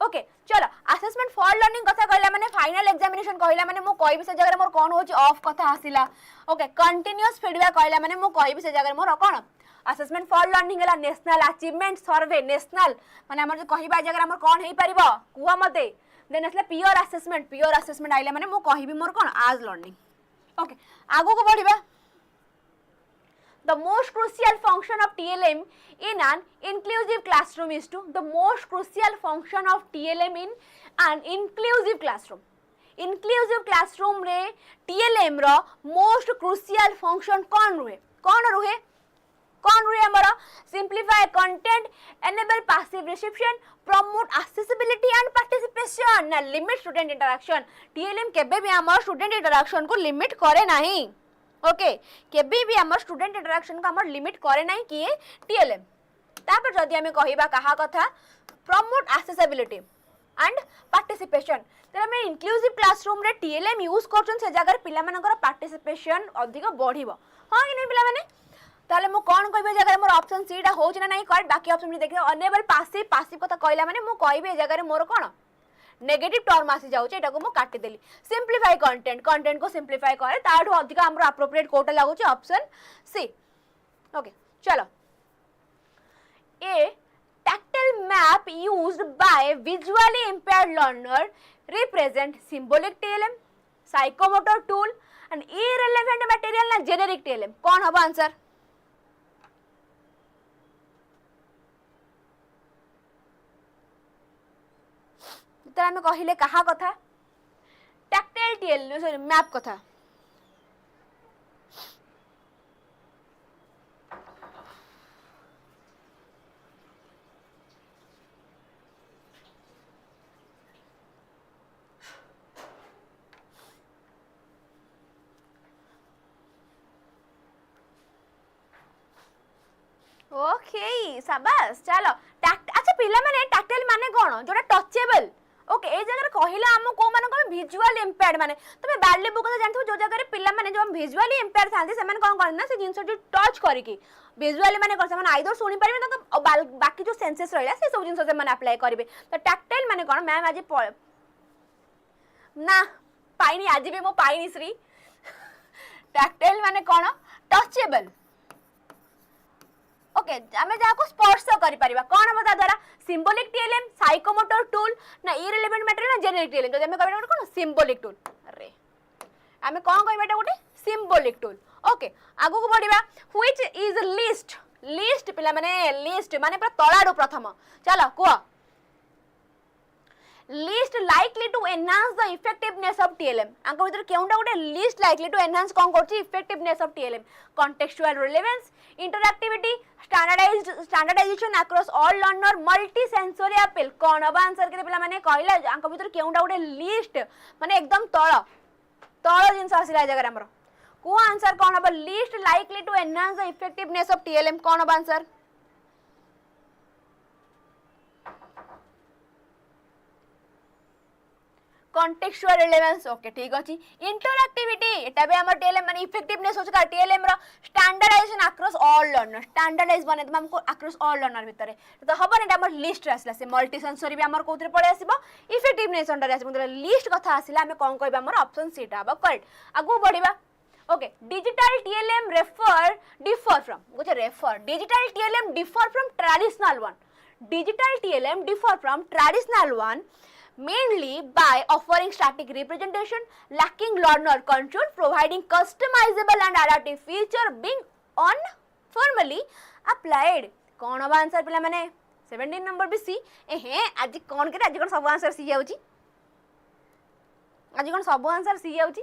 ओके चलो असेसमेंट फॉर लर्निंग कथा कहला माने फाइनल एग्जामिनेशन कहला माने मु कहबी से जगह मोर कोन होछ ऑफ कथा आसिला ओके कंटीन्यूअस फीडबैक कहला माने मु कहबी से जगह मोर कोन असेसमेंट फॉर लर्निंग हला नेशनल अचीवमेंट सर्वे नेशनल माने हमर जे कहबा जगह हमर कोन हेई परिबो कुआ मते देन असला प्योर असेसमेंट आइला माने मु कहबी मोर कोन आज लर्निंग ओके आगो को बढ़िबा the most crucial function of TLM in an inclusive classroom is to the most crucial function of TLM in an inclusive classroom रे TLM रो most crucial function कौन रुहे हमारा simplify content enable passive reception promote accessibility and participation ना limit student interaction TLM केबे भी हमारा student interaction को limit करे नहीं ओके केबे भी हमर स्टूडेंट इंटरेक्शन को हमर लिमिट करे नाही कि टीएलएम तापर जदी हमें कहिबा कहा कथा प्रमोट एक्सेसिबिलिटी एंड पार्टिसिपेशन तेरा मैं इंक्लूसिव क्लासरूम रे टीएलएम यूज करछन से जगह पिला मानकर पार्टिसिपेशन अधिक बढ़िबो हां कि नै पिला माने ताले मु कोन कहबे जगह मोर ऑप्शन सी डा होछ ना नहीं करेक्ट बाकी ऑप्शन देखिए अनेबल पासिव कथा कहला माने मु कहबे जगह रे मोर कोन नेगेटिव टर्म आसी जाउचे एटा को मु काटि देली सिंपलीफाई कंटेंट को सिंपलीफाई करे ताठो अधिक हमरो एप्रोप्रिएट कोटा लागुचे ऑप्शन सी ओके चलो a tactile map used by visually impaired learner represent symbolic TLM psychomotor tool and irrelevant material na generic TLM कौन हबो आंसर तो हमें कहले कहा कथा टैक्टाइल टीएल सॉरी मैप कथा ओके शाबाश चलो अच्छा पिला माने टैक्टाइल माने कोन जोटा टचेबल ओके ए जगह कहिला हम को मान कोन विजुअल इंपेयर्ड माने तमे बैडली बुक तो जानथो जो जगह पिला माने जो विजुअली इंपेयर्ड थांती से माने कोन करना से जिंस जो टच करी की विजुअली माने कर से माने आइदर सुनी परिबे तो बाकी जो सेंसेस रहला से सब जिंस से माने अप्लाई करिवे तो टैक्टाइल माने कोन मैम आज ना पाइनी आज भी मो पाइनी श्री टैक्टाइल माने कोन टचेबल ओके हमें जाको स्पर्श करि परिबा कोन हम ता द्वारा सिंबॉलिक टीएलएम साइकोमोटर टूल ना इररिलेवेंट मैटर ना जेनेरिक टीएलएम तो हमें कहबे कोन सिंबॉलिक टूल अरे हमें कोन कहबेटा गोटे सिंबॉलिक टूल ओके आगु को बढ़िबा व्हिच इज लिस्ट पिला माने पूरा तळाडू प्रथम चलो को least likely to enhance the effectiveness of TLM आंको भीतर केउंटा गोटे least likely to enhance कोन करछि effectiveness of TLM contextual relevance interactivity standardization across all learner multi sensory appeal कोन अब आंसर के पिला माने कहला आंको भीतर केउंटा गोटे लिस्ट माने एकदम तळ जिंस आसिला जगह हमरो को आंसर कोन अब least likely to enhance the effectiveness of TLM कोन अब आंसर contextual relevance ओके ठीक अछि इंटरएक्टिविटी एटा बे हमर टीएलएम माने इफेक्टिवनेस होछ का टीएलएम रो standardization across all learner standardize बने त हमको अक्रॉस ऑल लर्नर भीतर तो हबन एटा हमर लिस्ट आसला से मल्टी सेंसरी भी हमर कोथरे पळे आसीबो इफेक्टिवनेस अंडर आसीबो मतलब लिस्ट कथा आसीला हमें कोन कहबा हमर ऑप्शन सी टा बा करेक्ट आगु बढ़िबा okay digital TLM differ from digital TLM differ from traditional one digital TLM differ from traditional one mainly by offering static representation, lacking learner control, providing customizable and adaptive feature being formally applied. कौन अब answer पिला माने 17 number भी सी आज कौन के आज सब आंसर सी जाउची आज सब आंसर सी जाउची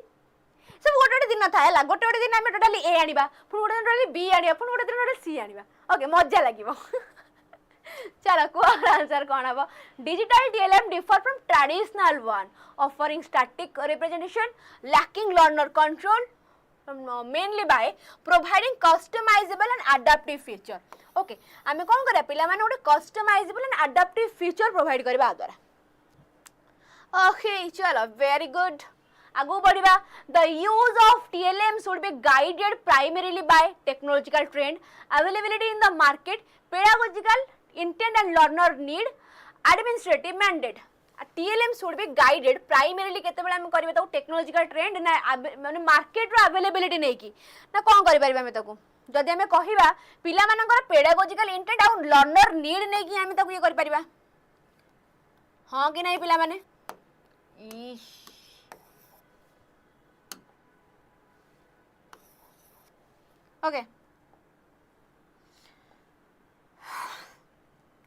सब गोटे दिन था है गोटे दिन आम टोटाली ए आनिबा पुण गोटे दिन टोटाली बी आनिबा पुण गोटे दिन टोटाली सी आनिबा ओके मजा लागिबो चलो को आंसर कौन हम digital TLM differ from traditional one offering static representation lacking learner control mainly by providing customizable and adaptive feature. Okay आमे कोन करिया पिला माने गोटे customizable and adaptive feature provide करबा द्वारा। ओके चलो वेरी गुड आगु बढ़िबा। The use of TLM should be guided primarily by technological trend, availability in the market, pedagogical intent and learner need, administrative mandate. TLM should be guided primarily केते बेला हम करबे तो technological trend ना माने market रो availability नै कि ना कोन करि परबे हम ताको जदि हमें कहिबा पिला मानकर पेडागोजिकल इंटेंट आ लर्नर नीड नै कि हम ताको ये करि परबा। हां कि नै पिला माने ओके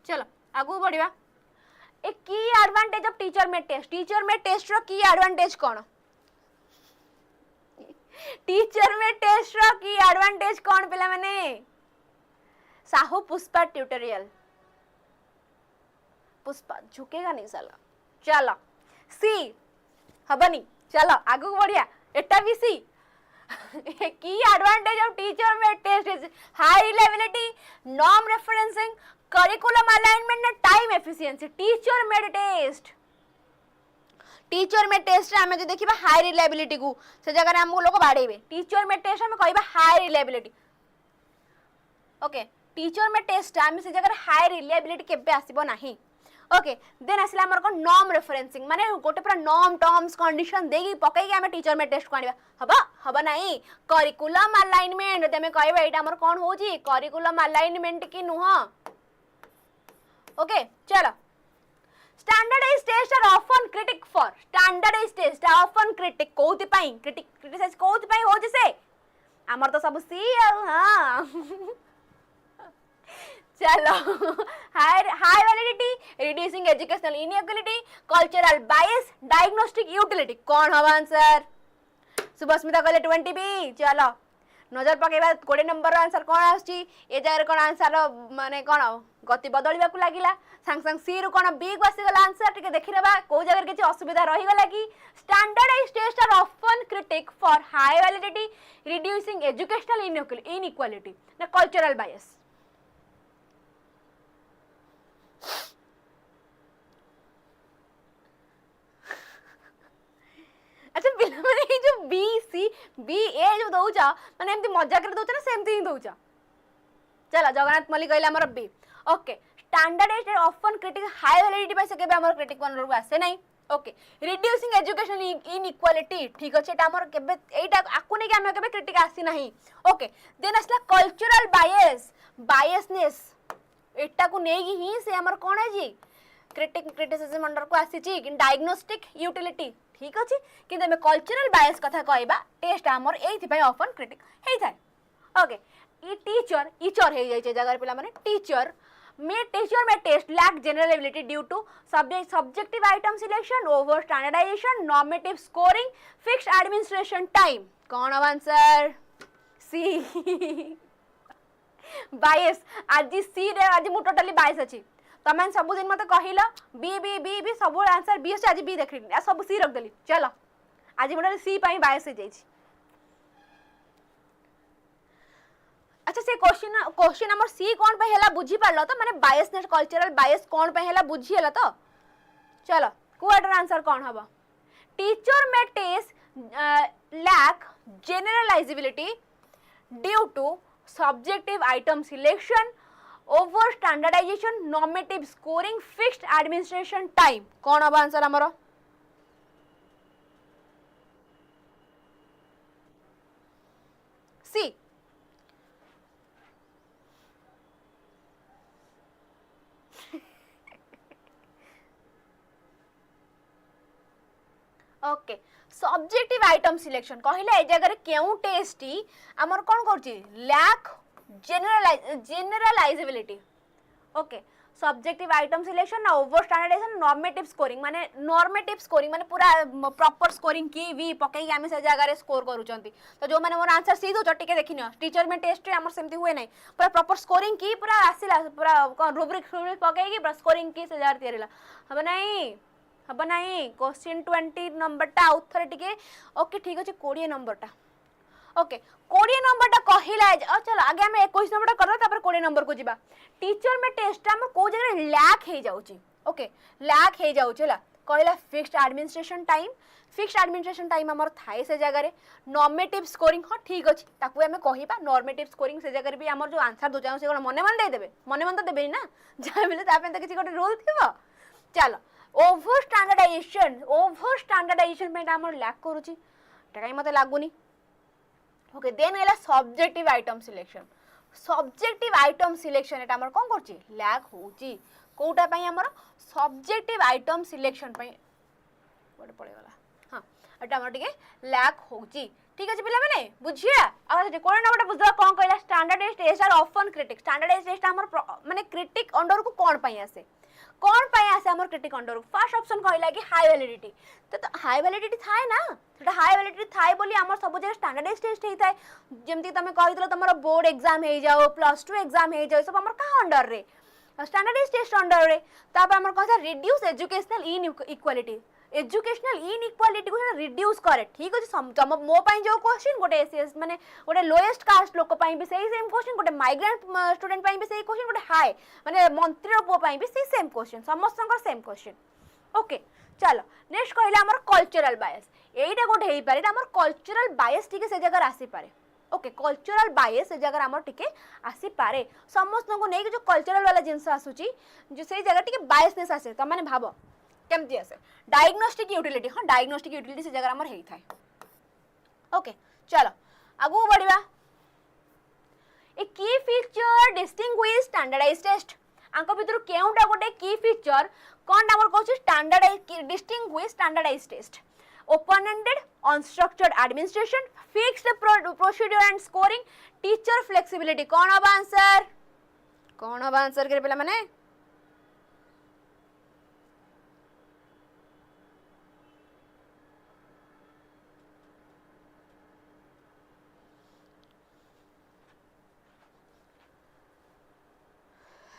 चलो आगु बढ़िबा। A key advantage of teacher made test रो की एडवांटेज कोन? टीचर मेड टेस्ट रो की एडवांटेज कोन पिला माने? साहू पुष्पा ट्यूटोरियल पुष्पा झुकेगा नहीं साला। चलो सी हबनी चलो आगु बढ़िया एटा भी सी की advantage of teacher made test is high reliability, norm referencing, curriculum alignment and time efficiency. Teacher made test हमें जो देखिबा हाई रिलायबिलिटी को से जगह हम लोग बाड़ेबे। टीचर मेड टेस्ट हमें कहबा high reliability. Okay teacher made test हमें से जगह हाई रिलायबिलिटी केबे आसीबो नाही। ओके देन आसला हमर को नॉर्म रेफरेंसिंग माने गोटे पूरा नॉर्म टर्म्स कंडीशन देगी पकई के हमें टीचर में टेस्ट करबा हबा नहीं। करिकुलम अलाइनमेंट तमे कहबा एटा हमर कोन होजी करिकुलम अलाइनमेंट की नुह। ओके चलो standardized test are often critic for standardized test are often critic कोथि पई क्रिटिसाइज कोथि पई होजी से हमर तो सब सी हां चलो high validity, reducing educational inequality, cultural bias, diagnostic utility. कौन हवा आंसर? सुभस्मिता कहले 20 बी। चलो नजर पकेबा 20 नंबर आंसर कौन आछि ए जगह कौन आंसर माने कौन गति बदलबा को लागिला संग संग सी रु कौन बी को आसी गला आंसर टिके देखि लेबा को जगह किछि असुविधा रहि गला कि standardised test are often critic for high validity, reducing educational inequality ना कल्चरल बायस। अच्छा पिला माने जो बी सी बी ए जो दउचा माने एमती मजाक रे दउचा ना सेमती ही दउचा। चला जगन्नाथ मल्लिक कहले हमर बी। Okay standardised often critic high validity पे से केबे हमर क्रिटिक वन को आसे नहीं। ओके रिड्यूसिंग एजुकेशनल इनइक्वालिटी ठीक अछि एटा हमर केबे एटा आकु नै कि हम केबे क्रिटिक आसी नहीं। ओके देन असला कल्चरल बायसनेस एटा को नै ही से हमर कोन है जी क्रिटिसिज्म अंडर को आसी छी। डायग्नोस्टिक यूटिलिटी ठीक अछि कि हमें कल्चरल बायस कथा कहबा टेस्ट हमर एथि पय ऑफन क्रिटिक हे थाय। ओके ई टीचर ईचर हे जाय छै जगह पिला माने teacher made test lack generalizability due to subjective item selection, over standardization, normative scoring, fixed administration time. कौन आंसर? सी बायस आज सी रे आज मु टोटली बायस अछि तमें सब दिन मत कहिल बी बी बी बी सब आंसर बी से आज बी देखली सब सी रख देली। चलो आज मोटे सी पाई बायस हो जाई। अच्छा से क्वेश्चन नंबर सी कौन पे हैला बुझी पारलो तो माने बायसनेस कल्चरल बायस कौन पे हैला बुझी हैला तो। चलो क्वार्टर आंसर कौन हबा? Teacher made test lack generalizability due to subjective item selection, over standardization, normative scoring, fixed administration time. कौन हबा आंसर हमरो? C. Okay subjective item selection कहले ए जगह केउ टेस्ट हमर कोन करछि lack generalizability. Okay subjective item selection ना ओवर स्टैंडर्डाइजेशन, नॉर्मेटिव स्कोरिंग माने पूरा प्रॉपर स्कोरिंग की वी पकई आमे से जगह रे स्कोर करूचंती। तो जो माने मोर आंसर सी दो टिके देखिनो टीचर में टेस्ट रे हमर सेमती हुए नै पूरा प्रॉपर स्कोरिंग की पूरा आसीला पूरा कोन रूब्रिक पकई की पूरा स्कोरिंग की से जगह तिरेला हबा नहीं। क्वेश्चन 20 नंबर टा आउथरे टिके। ओके ठीक अछि 20 नंबर टा। ओके 20 नंबर टा कहिला चलो आगे हम 21 नंबर टा करबा तापर 20 नंबर को जीवा टीचर में टेस्ट हम को जगह लैक हे जाउची ओके लैक हे जाउची ला कहला फिक्स्ड एडमिनिस्ट्रेशन टाइम हमर थाए से जगह रे नॉर्मेटिव स्कोरिंग हां ठीक अछि ताकू हमें कहिबा नॉर्मेटिव स्कोरिंग से जगह रे भी हमर जो आंसर दो जाउ से कोन मने मन दे देबे मने मन तो देबे ना जा बेले ता पे त किछि गोटे रूल थिबो चलो ओवर स्टैंडर्डाइजेशन में हमर लैक करूची ता काई मते लागुनी ओके देन एला सब्जेक्टिव आइटम सिलेक्शन एटा हमर कोन करची लैक होची कोटा पई हमर सब्जेक्टिव आइटम सिलेक्शन पई गोटे पड़े गला हां एटा हमर टिके लैक होची ठीक अछि पिला माने बुझिया आ कोन नंबरटा बुझला कोन कहला standardized test are often critic standardized test हमर माने क्रिटिक अंडर को कोन पई आसे हमर क्रिटिक अंडर फर्स्ट ऑप्शन कहला कि हाई वैलिडिटी तो हाई वैलिडिटी थाए ना सेटा हाई वैलिडिटी थाए बोली हमर सब जगह स्टैंडर्डाइज्ड टेस्ट हेई थाए जेमति तमे कहितलो तमरो बोर्ड एग्जाम हेई जाओ +2 एग्जाम हेई जाओ सब हमर का अंडर रे स्टैंडर्डाइज्ड टेस्ट अंडर रे तापर हमर कहता रिड्यूस एजुकेशनल इनइक्वालिटी को रिड्यूस करे ठीक अछि मो पई जो क्वेश्चन गोटे एसएस माने गोटे लोएस्ट कास्ट लोक पई भी सेही सेम क्वेश्चन गोटे माइग्रेंट स्टूडेंट पई भी सेही क्वेश्चन गोटे हाई माने मंत्री पो पई भी सेही सेम क्वेश्चन समस्तंकर सेम क्वेश्चन ओके चलो नेक्स्ट कहला हमर कल्चरल बायस एटा गोटे हेई पारे हमर कल्चरल बायस ठीक से जगह आसी पारे ओके कल्चरल बायस से जगह हमर टिके आसी पारे समस्त को नै जो कल्चरल वाला जिंस आसुची जो सेही जगह टिके बायसनेस आसे त माने भाबो केमती आसे डायग्नोस्टिक यूटिलिटी हां डायग्नोस्टिक यूटिलिटी से जगह हमर हेई थाए ओके चलो आगु बढ़िबा a key feature distinguish standardised test आंको भितर केउटा गोटे की फीचर कोन हमर कहू standardized distinguish standardised test open ended unstructured administration fixed procedure and scoring teacher flexibility कोन अब आंसर करे पेला माने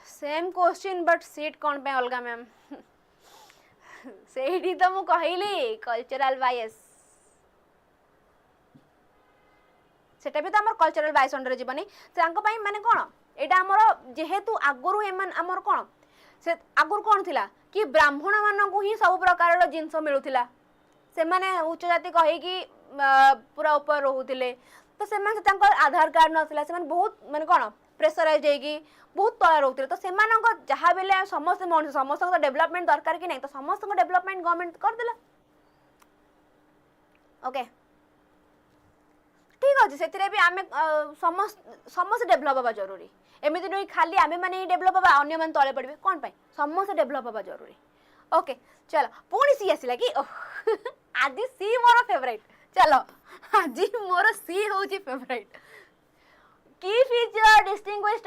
सेम क्वेश्चन बट सीट कौन पे अलगा मैम सेही तो मु कहली कल्चरल बायस सेटा भी तो हमर कल्चरल बायस अंडर जीवनी से आंको पई माने कोन एटा हमर जेहेतु आगुरु एमन हमर कोन से आगुरु कोन थिला कि ब्राह्मण मानन को ही सब प्रकार रो जिंस मिलुथिला से माने उच्च जाति कहि कि पूरा ऊपर रहुथिले तो से माने तांकर आधार कार्ड नथिला से माने बहुत माने कोन प्रेशराइज हेगी बहुत तला रोते तो सेमानंग जहा बेले समस्त मन समस्त डेवलपमेंट दरकार कि नहीं तो समस्त डेवलपमेंट गवर्नमेंट कर देला ओके ठीक अछि सेतिरे भी आमे समस्त डेवलप होबा जरूरी एमिति नै खाली आमे माने डेवलप होबा अन्य मन तळे पड़बे कोन पई समस्त डेवलप होबा जरूरी ओके चलो पुणी सी आसिला कि आज सी मोर फेवरेट चलो आज मोर सी होची फेवरेट की फीचर डिस्टिंग्विश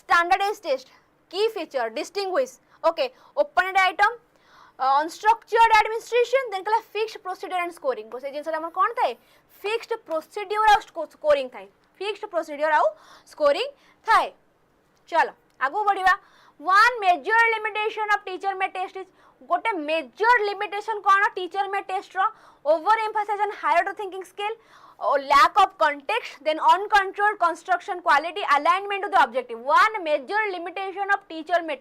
स्टैंडर्डाइज्ड टेस्ट की feature distinguish okay open end item unstructured administration then कला फिक्स्ड प्रोसीड्यूर एंड स्कोरिंग को से जिनसा हमर कोन थाए फिक्स्ड प्रोसीड्यूर और स्कोरिंग थाए फिक्स्ड प्रोसीड्यूर और स्कोरिंग थाए चलो आगु बढ़िबा one major limitation of teacher made test is गोटे मेजर लिमिटेशन कोन टीचर में टेस्ट रो over emphasise on higher order thinking skill or lack of context, then uncontrolled construction quality, alignment to the objective. One major limitation of teacher में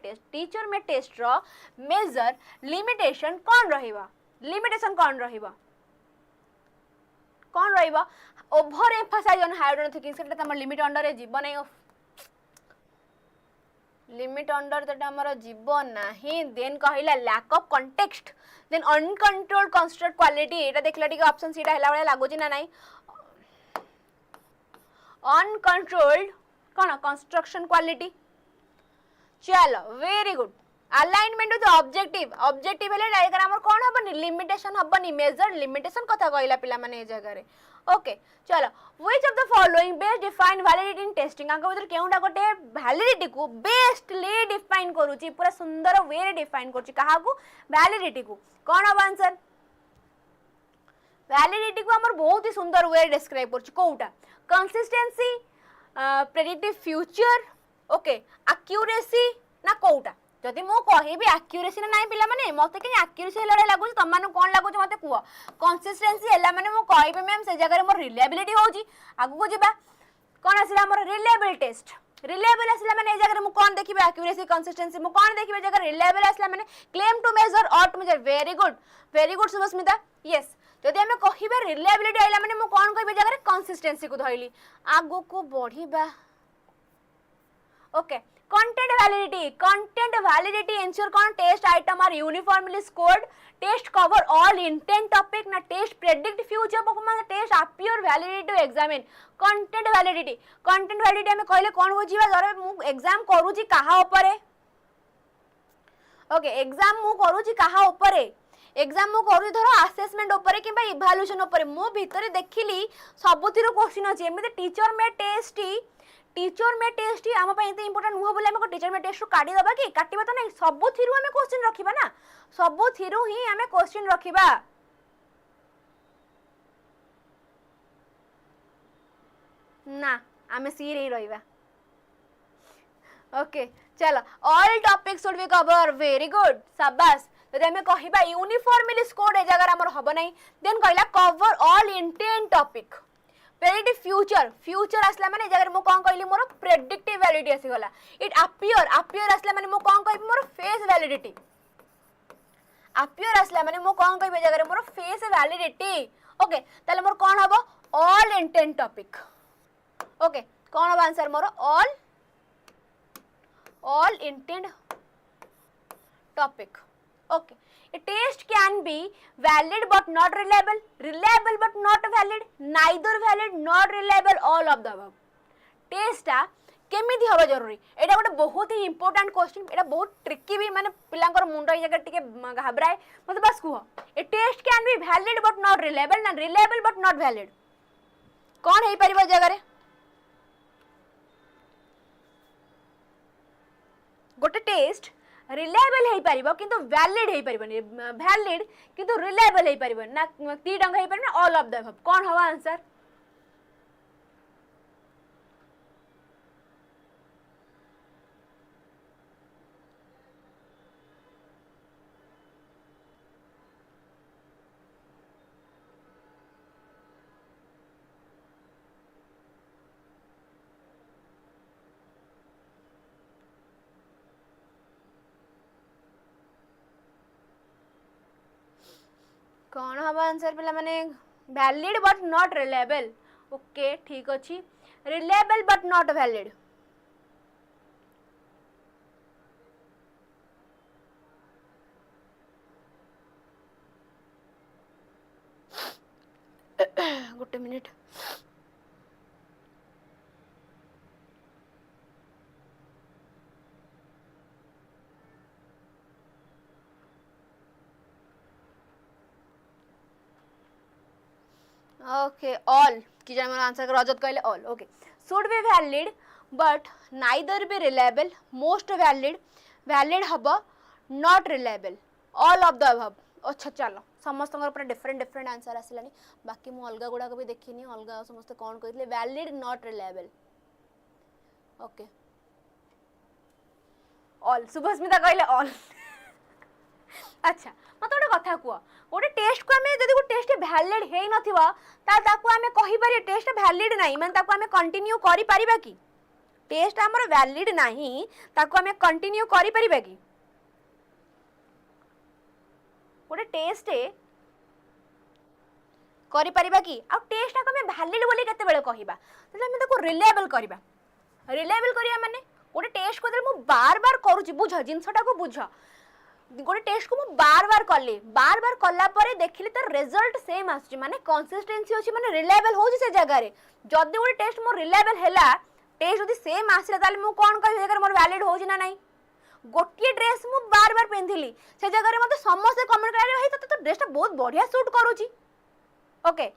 test रो major limitation कौन रहिबा limitation कौन रहिबा over emphasize on higher order thinking सेटा हमर limit under रे जीवन नै limit under तो हमर जीवन नाही then कहिला lack of context then uncontrolled construct quality एटा देखला टिके ऑप्शन सीटा हला वाला लागो ना नाही uncontrolled कौन कंस्ट्रक्शन क्वालिटी चलो very good alignment to the objective हेले डायग्राम हमर कोन हबनी लिमिटेशन हबनी मेजर लिमिटेशन कथा कहला पिला माने ए जगह रे ओके चलो which of the following best define validity in testing आंका भीतर केउडा गोटे वैलिडिटी को बेस्टली डिफाइन करूची पूरा सुंदर वे रे डिफाइन करूची कहा को वैलिडिटी को कोन अब आंसर वैलिडिटी को हमर बहुत ही सुंदर वे डिस्क्राइब करूची कोउटा consistency predictive future okay accuracy ना कोउटा जदि मु कहबी एक्यूरेसी ना पिला माने मते कि एक्यूरेसी लड़े लागुच तुम माने कोन लागुच मते कुह कंसिस्टेंसी हला माने मु कहबी मैम से जगह मोर रिलायबिलिटी होउची आगु को जिबा कोन आसिला मोर रिलायबल टेस्ट रिलायबल आसिला माने ए जगह मु कोन देखिबे एक्यूरेसी कंसिस्टेंसी मु कोन देखिबे जगह रिलायबल आसिला माने claim to measure ought measure very good Subhasmita yes जदि हमें कहबे रिलायबिलिटी आइला माने मु कोन कहबे जगह कंसिस्टेंसी को धइली आगु को बढ़ीबा ओके content validity ensure कौन test item are uniformly scored test cover all intent topic ना test predict future performance test appear validity to examine content validity हमें कहले कौन हो जीवा जरे मु एग्जाम करूची काहा ऊपर ओके एग्जाम मु करूची काहा ऊपर एग्जाम मु करू धरो असेसमेंट ऊपर किबा इवैल्यूएशन ऊपर मु भीतर देखिली सबुथिरो क्वेश्चन अछि एमे टीचर में टेस्ट ही आम इतना इंपोर्टेंट नुह बोले आम टीचर में टेस्ट काटी दबा कि काटिबा तो नहीं सबुथिरु आमे क्वेश्चन रखिबा ना सबुथिरु ही आमे क्वेश्चन रखिबा ना आमे सी रे रहिबा ओके चलो all topics should be cover very good शाबाश जदि आमे कहिबा यूनिफॉर्मली स्कोर्ड ए जगह हमर हबो नहीं देन कहला cover all intent topic predict future आसला माने जगह मु कोन कहली मोर प्रेडिक्टिव वैलिडिटी आसी गला इट appear आसला माने मु कोन कहबी मोर फेस वैलिडिटी appear आसला माने मु कोन कहबे जगह मोर फेस वैलिडिटी ओके ताले मोर कोन हबो ऑल इंटेंट टॉपिक ओके कोन हबो answer more all intent topic okay a test can be valid but not reliable but not valid neither valid not reliable all of the above test केमिति हबा जरूरी एटा गोटे बहुत ही इंपोर्टेंट क्वेश्चन एटा बहुत tricky भी माने पिलांकर मुंडो ए जगह टिके घबराए मते बस कुह a test can be valid but not reliable ना रिलायबल बट नॉट वैलिड कोन हेई परिबो जगह रे गोटे टेस्ट रिलायबल हेई परिबो किंतु वैलिड हेई परिबोनी वैलिड किंतु रिलायबल हेई परिबोनी ना 3 डंग हेई परिबो ऑल ऑफ द अबव कोन हवा आंसर कौन हम आंसर पिला माने valid but not reliable okay ठीक अछि रिलायबल बट नॉट वैलिड गोटे मिनिट ओके ऑल कि जाय मोर आंसर रजत कहले all okay should be valid but neither be reliable most valid हबो not reliable all of the above अच्छा चलो समस्त ऊपर डिफरेंट आंसर आसिलानी बाकी मु अलगा गुडा को भी देखिनी अलगा समस्त कोन कहितले valid not reliable okay all Subhasmita कहले ऑल अच्छा मत गोटे कथा कुह गोटे टेस्ट को आमे जदि गोटे टेस्ट वैलिड हेई नथिबा ताकू आमे कहि पारे टेस्ट वैलिड नाही माने ताकू आमे कंटिन्यू करि परिबा कि टेस्ट हमर वैलिड नाही ताकू आमे कंटिन्यू करि परिबा कि गोटे टेस्ट करि परिबा कि आ टेस्ट को आमे वैलिड बोली केते बेले कहिबा तले आमे ताकू रिलायबल करिया माने गोटे टेस्ट को मु बार बार करूची बुझ जिंसटा को बुझ गोटे टेस्ट को मु बार बार कला परे देखिले तो रिजल्ट सेम आसी माने कंसिस्टेंसी अछि माने रिलायबल होजी से जगह रे जदी गोटे टेस्ट मोर रिलायबल हैला टेस्ट जदी सेम आसिला ताले मु कोन कहि जगह मोर वैलिड होजी ना नाही गोटिए ड्रेस मु बार बार पेंथिली से जगह रे मते समस्त कमेंट करे हे तो ड्रेसटा बहुत बढ़िया सूट करूची ओके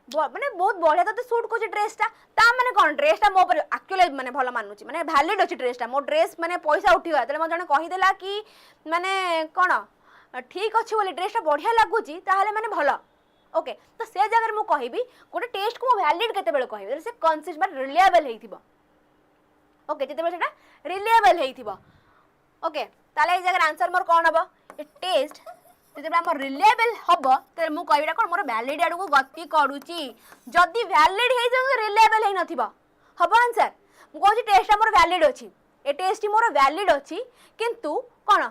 माने बहुत बढ़िया तो सूट को ड्रेसटा ता माने कोन ड्रेसटा मो पर एक्चुअली माने भलो मानुची माने वैलिड अछि ड्रेसटा मो ड्रेस माने पैसा उठिवा तले म जने कहि देला कि माने कोन ठीक अछि बोली ड्रेसटा बढ़िया लागुची ताहाले माने भलो ओके तो से जगह रे मु कहिबी गोटे टेस्ट को वैलिड केते बेले कहिबी से कंसिस्ट माने रिलायबल हेइथिबो ओके जेते बेले सेटा रिलायबल हेइथिबो ओके ताले ए जगह आंसर मोर कोन हबो ए टेस्ट जेबे हमर रिलायबल हबो त मु कहबिरा कोन मोर वैलिड आडू को गति करूची जदी वैलिड हे जो रिलायबल हे नथिबो हबो आंसर मु कहूची टेस्ट हमर वैलिड अछि ए टेस्ट मोर वैलिड अछि किंतु कोन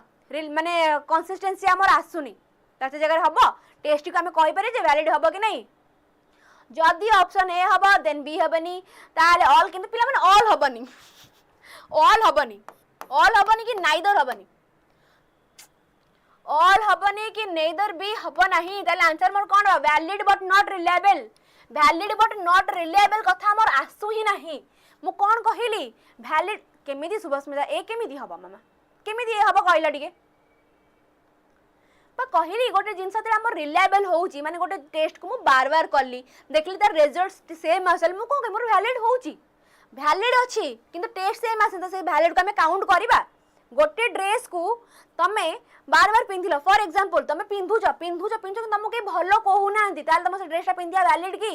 माने कंसिस्टेंसी हमर आसुनी ताते जगह हबो टेस्ट को हम कहि पारे जे वैलिड हबो कि नहीं जदी ऑप्शन ए हबो देन बी हबनी ताले ऑल किंतु पिला माने ऑल हबनी ऑल हबनी कि नाइदर हबनी ऑल हबनी कि नेदर भी हबो नहीं ताले answer more cone valid but not reliable कथा हमर आसु ही नहीं मु कोन कहिली वैलिड केमिदी सुभस्मिता ए केमिदी हबो मामा केमिदी ए हबो कहला टिके पा कहली गोटे जिनस हमर रिलायबल होउची माने गोटे टेस्ट को मु बार बार करली देखली तार रिजल्ट्स सेम आसल मु को मोर वैलिड होउची वैलिड अछि किंतु टेस्ट सेम आसे त से वैलिड को हम काउंट करबा गोटे ड्रेस को तमे बार बार पिंधिलो फॉर एग्जांपल तमे पिंधुछ तुमको के भलो कहू नांती ताल तम से ड्रेसटा पिंधिया वैलिड की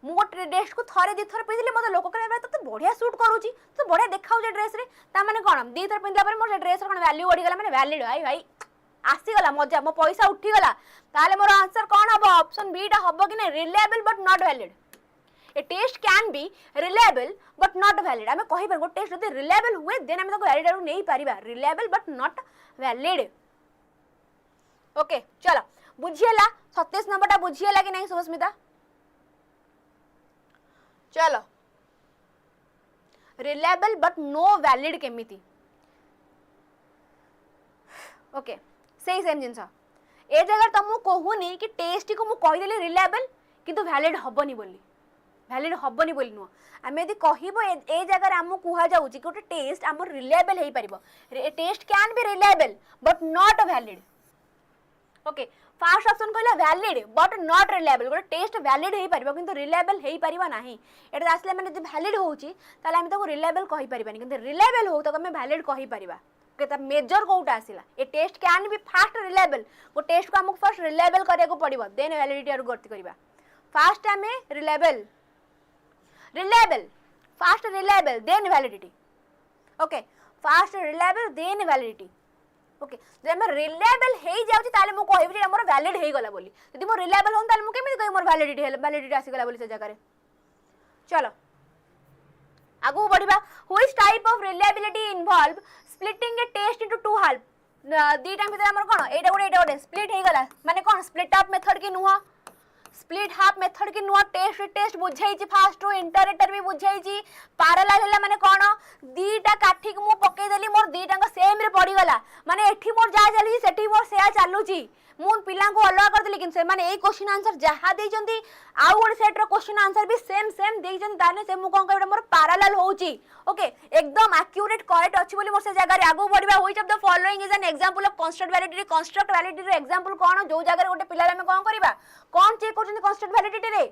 मु गोटे ड्रेस को थरे दी थर पिंधिले मते लोक कहबा त बढ़िया सूट करूची तो बढ़िया देखाउ जे ड्रेस रे ता माने कोन दी थर पिंधला पर मोर ड्रेस रे कोन वैल्यू बढ़ी गला माने वैलिड भाई आसी गला मजा मो पैसा उठी गला ताले मोर आंसर कोन हबो ऑप्शन बी टा हबो कि नै reliable but not valid a test can be reliable but not valid हमें कहि पर गो टेस्ट जदी रिलायबल हुए देन हम तो वैलिड आरो नै परिबा reliable but not valid okay चलो बुझियला 37 नंबर टा बुझियला कि नहीं सुभस्मिता चलो रिलायबल बट नो वैलिड केमिति ओके सही सेम जिंस ए जगह तुम कहूनी कि टेस्ट को मु कहि देली रिलायबल किंतु वैलिड हबनी बोली नुह आम यदि कहबो ए जगह आम कुहा जाउची कि गोटे टेस्ट आम रिलायबल हेई परिबो test can be reliable but not valid okay first option कहला वैलिड बट नॉट रिलायबल गोटे टेस्ट वैलिड हेई परिबो किंतु रिलायबल हेई परिबा नाही एटा आसले माने जे वैलिड होउची ताले हम ताको रिलायबल कहि परिबानी किंतु रिलायबल हो तो हम वैलिड कहि परिबा केता मेजर कोउटा आसिला a test can be fast reliable गो टेस्ट को हमको फर्स्ट रिलायबल करिया को पड़िबो देन वैलिडिटी आरो गति करबा फर्स्ट हमें reliable fast reliable then validity okay fast reliable then validity okay जे हम रिलायबल हेई जाउची ताले मु कहबी जे हमर वैलिड हेई गला बोली यदि मोर रिलायबल होन ताले मु केमिति कहि मोर वैलिडिटी आसी गला बोली से जगह रे चलो आगु बढ़िबा which type of reliability involve splitting a test into two half दीटा भीतर हमर कोन एटा गोटे स्प्लिट हेई गला माने कोन स्प्लिट अप मेथड की नुहा स्प्लिट हाफ मेथड की नुआ टेस्ट बुझाई फास्ट रो इंटरेटर भी बुझाई पैरेलल हैला माने कोन दीटा काठी को मु पके देली मोर दीटा सेम रे पड़ी गला माने एठी मोर जा चली सेठी मोर सेया चालुची मु पिला को अलग कर देली किन से माने ए क्वेश्चन आंसर जहा दे जंती आ गोटे सेट रो क्वेश्चन आंसर भी सेम दे जंती ताने से मु कोन कहबा मोर पैरेलल होउची ओके एकदम एक्यूरेट करेक्ट अछि बोली मोर से जगह रे आगु बढ़िबा which of the following is an example of construct validity रो एग्जांपल कोन जो जगह रे गोटे पिला हम कोन करबा कोन चेक करजंती कंस्ट्रक्ट वैलिडिटी रे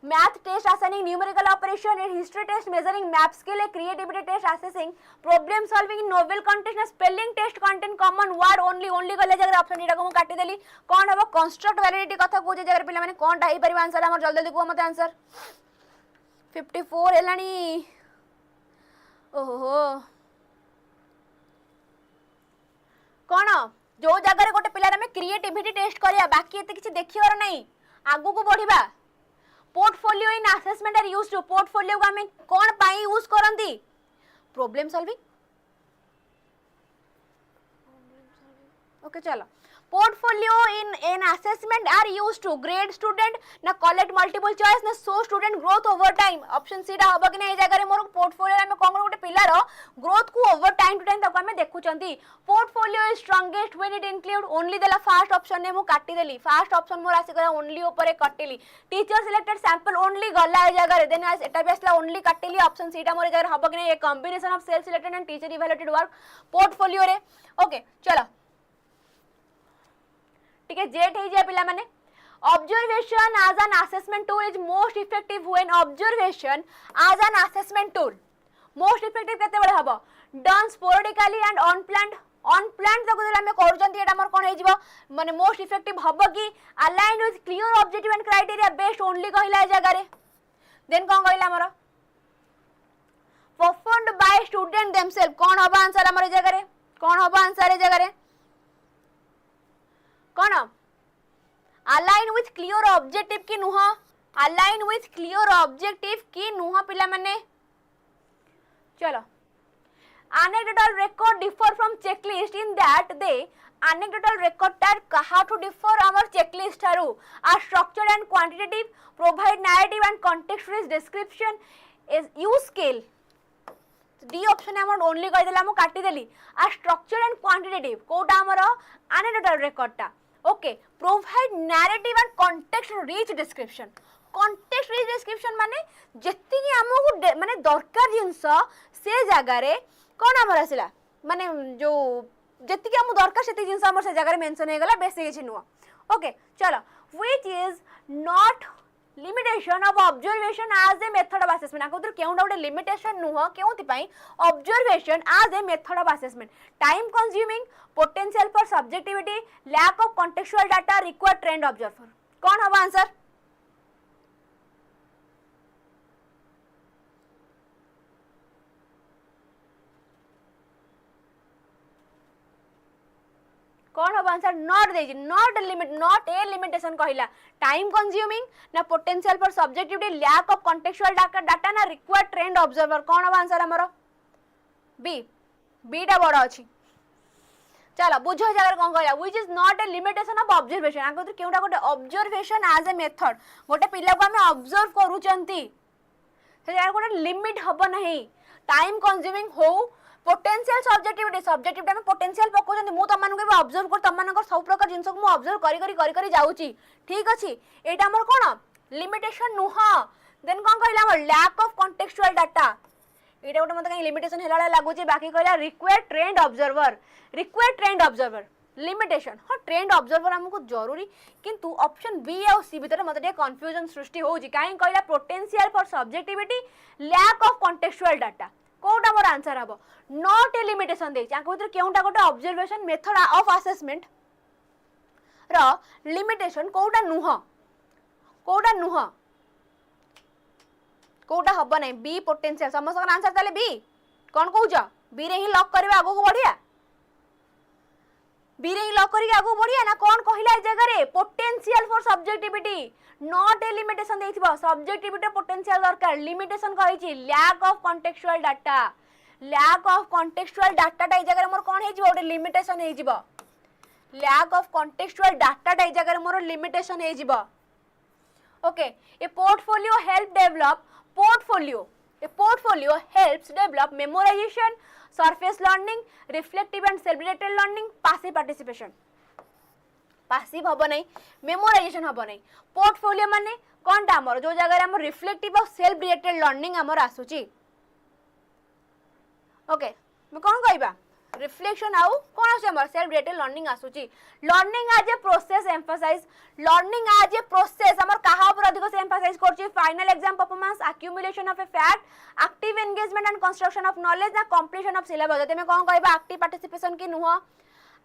math test assigning numerical operation and history test measuring map skill creativity test assessing problem solving in novel content spelling test content common word only गले जगह ऑप्शन एटा को काटी देली कोन हबो कंस्ट्रक्ट वैलिडिटी कथा को जे जगह पिला माने कोनटा हेई परिबा आंसर हमर जल्दी को मते आंसर 54 हेलानी ओहो कोन जो जगह रे गोटे पिला रे क्रिएटिविटी टेस्ट करिया बाकी एते किछि देखिबार नै आगु को बढ़िबा portfolio in assessment are used to portfolio को हमें कौन पाई यूज करंती प्रॉब्लम सॉल्विंग ओके चलो portfolio in an assessment are used to grade student ना कलेक्ट मल्टीपल चॉइस ना show student growth over time option C दा हबो कि नै जगह रे मोर पोर्टफोलियो में कोन गोटे पिलार ग्रोथ को ओवर टाइम टू टाइम तक हमें देखुचंती portfolio is strongest when it include only देला फर्स्ट ऑप्शन ने मु काटी देली फर्स्ट ऑप्शन मोर आसी गला ओनली ऊपर कटिली टीचर सिलेक्टेड सैंपल ओनली गला जगह रे देन एटा भी आसला ओनली काटिली ऑप्शन सी टा मोर जगह हबो कि नै a combination of self selected and teacher evaluated work portfolio रे ओके चलो ठीक है जेट हे जे पिला माने observation as an assessment tool is most effective when observation as an assessment tool most effective केते बडे हबो डन स्पोरेडिकली एंड अनप्लान्ड तक देला में करजंती एटा हमर कोन हे जिवो माने मोस्ट इफेक्टिव हबो कि aligned with clear objective and criteria based only कहिला जगह रे देन कोन कहिला हमर परफॉर्म्ड बाय स्टूडेंट देमसेल्फ कोन हबो आंसर हमर जगह रे कौन हम आंसर ए जगह कौन अलाइन विथ क्लियर ऑब्जेक्टिव की नुह अलाइन विथ क्लियर ऑब्जेक्टिव की नुह पिला माने चलो anecdotal record differ from checklist in that they anecdotal record that how to differ our checklist Tharu are structured and quantitative provide narrative and context-rich description is use scale D option हम only कहि देला हम काटी देली आ structure and quantitative Kota हमर anecdotal record टा okay provide narrative and context rich description context rich description माने जति हमहु माने दरकार जिंस से जगह रे कोन हमर आसिला माने जो जति हम दरकार सेति जिंस हमर से जगह रे मेंशन हे गला बेसी किछि नुवा ओके चलो which is not limitation of observation as a method of assessment आको उधर केउंडा उडे limitation नुह केउंति पई observation as a method of assessment time consuming potential for subjectivity lack of contextual data require trained observer कौन हवा answer कौन हम answer not they not limit not a limitation कहला time consuming ना potential for subjectivity lack of contextual data ना required trained observer कौन हम answer हमरो बी बीटा बड़ अछि चलो बुझो जगह कौन कहला which is not a limitation of observation आको तो केउटा गोटे ऑब्जर्वेशन एज ए मेथड गोटे पिला को हमें ऑब्जर्व करूचंती से जगह गोटे लिमिट हबो नहीं टाइम कंज्यूमिंग हो पोटेंशियल सब्जेक्टिविटी में पोटेंशियल पकोजंती मु तमन के ऑब्जर्व कर तमन को सब प्रकार जिंस को मु ऑब्जर्व करी जाउची ठीक अछि एटा हमर कोन लिमिटेशन नुह देन कोन कहला हमर लैक ऑफ कॉन्टेक्चुअल डाटा एटा गोटे मते कहीं लिमिटेशन हेला लागुची बाकी कहला रिक्वायर्ड ट्रेंड ऑब्जर्वर लिमिटेशन हां ट्रेंड ऑब्जर्वर हमको जरूरी किंतु ऑप्शन बी और सी भीतर मते कंफ्यूजन सृष्टि होउची काहे कहला potential for subjectivity lack of contextual data कोटा मोर आंसर हबो नॉट ए लिमिटेशन दे चाको भीतर केउटा गोटे ऑब्जर्वेशन मेथड ऑफ असेसमेंट रो लिमिटेशन कोटा नुह कोटा हबो नै बी पोटेंशियल समस्त आंसर ताले बी कोन कहूछ बी रे ही लॉक करबे आगो को बढ़िया बी रे ही लॉक करी आगो बढ़िया ना कोन कहिला ए जगह रे potential for subjectivity not a limitation देइथिबो सब्जेक्टिविटी पोटेंशियल दरकार लिमिटेशन कहिछि लैक ऑफ कॉन्टेक्चुअल डाटा टा ए जगह मोर कोन हे जिवो ओटे लिमिटेशन हे जिवो लैक ऑफ कॉन्टेक्चुअल डाटा टा ए जगह मोर लिमिटेशन हे जिवो okay A portfolio helps develop memorization surface learning reflective and self directed learning passive participation passive हबो नै मेमोराइजेशन हबो नै पोर्टफोलियो माने कोनटा हमर जो जगह रे हमर रिफ्लेक्टिव और सेल्फ डायरेक्टेड लर्निंग हमर आसुची ओके मैं कोन कहबा रिफ्लेक्शन आउ कोन आसे हमर सेल्फ डायरेक्टेड लर्निंग आसुची learning as a process emphasize learning as a process हमर कहा ऊपर अधिक से एम्फसाइज करची final exam performance accumulation of a fact active engagement and construction of knowledge ना कंप्लीशन ऑफ सिलेबस जते में कोन कहबा एक्टिव पार्टिसिपेशन की नुह